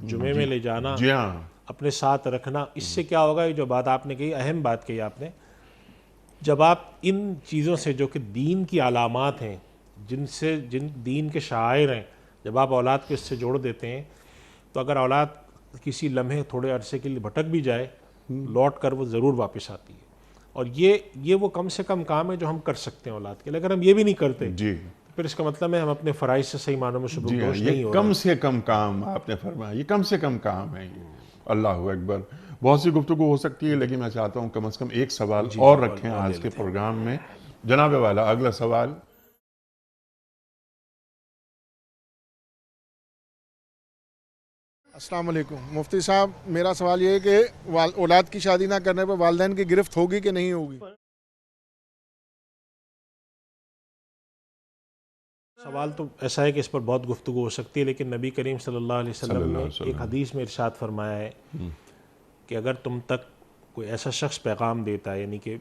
جمعے میں لے جانا، جی ہاں، اپنے ساتھ رکھنا۔ اس سے کیا ہوگا، یہ جو بات آپ نے کہی، اہم بات کہی آپ نے، جب آپ ان چیزوں سے جو کہ دین کی علامات ہیں، جن دین کے شعائر ہیں، جب آپ اولاد کو اس سے جوڑ دیتے ہیں، تو اگر اولاد کسی لمحے تھوڑے عرصے کے لیے بھٹک بھی جائے، لوٹ کر وہ ضرور واپس آتی ہے۔ اور یہ وہ کم سے کم کام ہے جو ہم کر سکتے ہیں اولاد کے لیے۔ اگر ہم یہ بھی نہیں کرتے جی پھر اس کا مطلب ہے ہم اپنے فرائض سے صحیح معنوں میں جی سبکدوش ہاں، نہیں یہ ہو رہے۔ کم سے کم کام آپ نے فرمایا، یہ کم سے کم کام ہے یہ۔ اللہ اکبر، بہت سی گفتگو ہو سکتی ہے، لیکن میں چاہتا ہوں کم از کم ایک سوال اور رکھیں آج کے پروگرام میں۔ جناب والا، اگلا سوال۔ السلام علیکم مفتی صاحب، میرا سوال یہ ہے کہ اولاد کی شادی نہ کرنے پر والدین کی گرفت ہوگی کہ نہیں ہوگی؟ سوال تو ایسا ہے کہ اس پر بہت گفتگو ہو سکتی ہے، لیکن نبی کریم صلی اللہ علیہ وسلم نے ایک حدیث میں ارشاد فرمایا ہے کہ اگر تم تک کوئی ایسا شخص پیغام دیتا ہے، یعنی کہ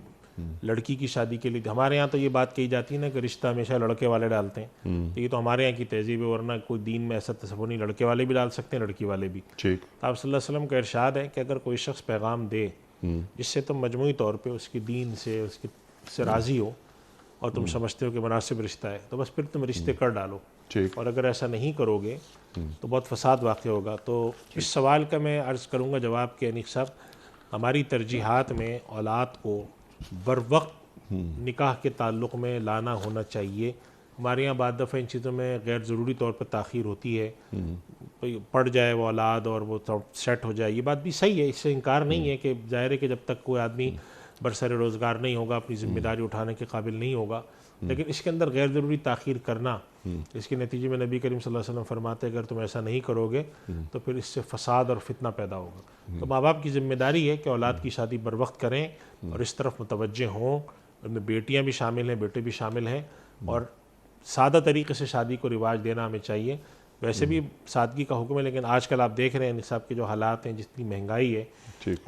لڑکی کی شادی کے لیے، ہمارے یہاں تو یہ بات کہی جاتی ہے نا کہ رشتہ ہمیشہ لڑکے والے ڈالتے ہیں، تو یہ تو ہمارے یہاں کی تہذیب ہے، ورنہ کوئی دین میں ایسا تصور نہیں، لڑکے والے بھی ڈال سکتے ہیں، لڑکی والے بھی۔ ٹھیک، آپ صلی اللہ علیہ وسلم کا ارشاد ہے کہ اگر کوئی شخص پیغام دے جس سے تم مجموعی طور پہ اس کی دین سے، اس سے راضی ہو اور تم سمجھتے ہو کہ مناسب رشتہ ہے، تو بس پھر تم رشتے کر ڈالو، ٹھیک، اور اگر ایسا نہیں کرو گے تو بہت فساد واقع ہوگا۔ تو اس سوال کا میں عرض کروں گا جواب کہ انیق صاحب، ہماری ترجیحات میں اولاد کو بروقت نکاح کے تعلق میں لانا ہونا چاہیے۔ ہمارے یہاں بعض دفعہ ان چیزوں میں غیر ضروری طور پر تاخیر ہوتی ہے، پڑ جائے وہ اولاد اور وہ سیٹ ہو جائے، یہ بات بھی صحیح ہے، اس سے انکار نہیں ہے کہ ظاہر ہے کہ جب تک کوئی آدمی برسر روزگار نہیں ہوگا، اپنی ذمہ داری اٹھانے کے قابل نہیں ہوگا، لیکن اس کے اندر غیر ضروری تاخیر کرنا، اس کے نتیجے میں نبی کریم صلی اللہ علیہ وسلم فرماتے ہیں اگر تم ایسا نہیں کرو گے تو پھر اس سے فساد اور فتنہ پیدا ہوگا۔ تو ماں باپ کی ذمہ داری ہے کہ اولاد کی شادی بر وقت کریں اور اس طرف متوجہ ہوں، ان میں بیٹیاں بھی شامل ہیں، بیٹے بھی شامل ہیں، اور سادہ طریقے سے شادی کو رواج دینا ہمیں چاہیے۔ ویسے بھی سادگی کا حکم ہے، لیکن آج کل آپ دیکھ رہے ہیں نصاب کے جو حالات ہیں، جتنی مہنگائی ہے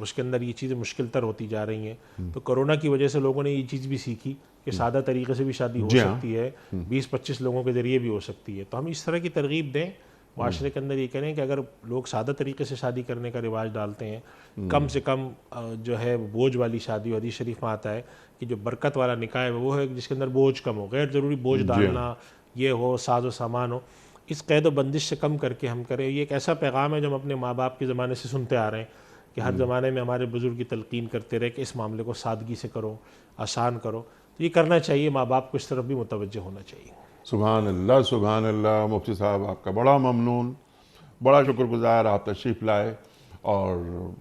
اس کے اندر یہ چیزیں مشکل تر ہوتی جا رہی ہیں۔ تو کرونا کی وجہ سے لوگوں نے یہ چیز بھی سیکھی کہ سادہ طریقے سے بھی شادی ہو سکتی ہے، 20-25 لوگوں کے ذریعے بھی ہو سکتی ہے۔ تو ہم اس طرح کی ترغیب دیں، معاشرے کے اندر یہ کریں کہ اگر لوگ سادہ طریقے سے شادی کرنے کا رواج ڈالتے ہیں، کم سے کم جو ہے بوجھ والی شادی، حدیث شریف میں آتا ہے کہ جو برکت والا نکاح ہے وہ ہے جس کے اندر بوجھ کم ہو، غیر ضروری بوجھ ڈالنا یہ ہو، ساز و سامان ہو، اس قید و بندش سے کم کر کے ہم کریں۔ یہ ایک ایسا پیغام ہے جو ہم اپنے ماں باپ کے زمانے سے سنتے آ رہے ہیں کہ ہر زمانے میں ہمارے بزرگ کی تلقین کرتے رہے کہ اس معاملے کو سادگی سے کرو، آسان کرو، تو یہ کرنا چاہیے، ماں باپ کو اس طرف بھی متوجہ ہونا چاہیے۔ سبحان اللہ، سبحان اللہ۔ مفتی صاحب آپ کا بڑا ممنون، بڑا شکر گزار، آپ تشریف لائے اور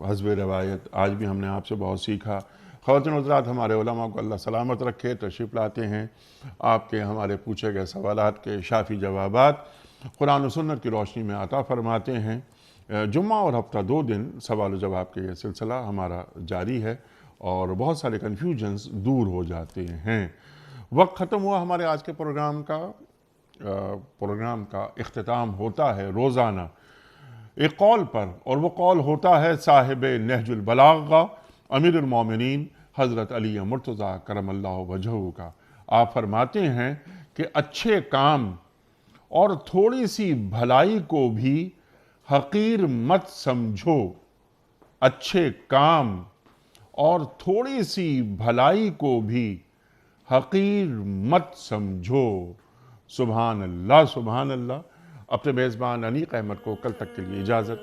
حسب روایت آج بھی ہم نے آپ سے بہت سیکھا۔ خواتین حضرات، ہمارے علماء کو اللہ سلامت رکھے، تشریف لاتے ہیں آپ کے ہمارے پوچھے گئے سوالات کے شافی جوابات قرآن و سنت کی روشنی میں عطا فرماتے ہیں۔ جمعہ اور ہفتہ 2 دن سوال و جواب کے یہ سلسلہ ہمارا جاری ہے اور بہت سارے کنفیوژنز دور ہو جاتے ہیں۔ وقت ختم ہوا ہمارے آج کے پروگرام کا اختتام ہوتا ہے روزانہ ایک قول پر، اور وہ قول ہوتا ہے صاحب نہج البلاغہ امیر المومنین حضرت علی مرتضیٰ کرم اللہ وجہہ کا۔ آپ فرماتے ہیں کہ اچھے کام اور تھوڑی سی بھلائی کو بھی حقیر مت سمجھو، اچھے کام اور تھوڑی سی بھلائی کو بھی حقیر مت سمجھو۔ سبحان اللہ، سبحان اللہ۔ اپنے میزبان انیق احمد کو کل تک کے لیے اجازت۔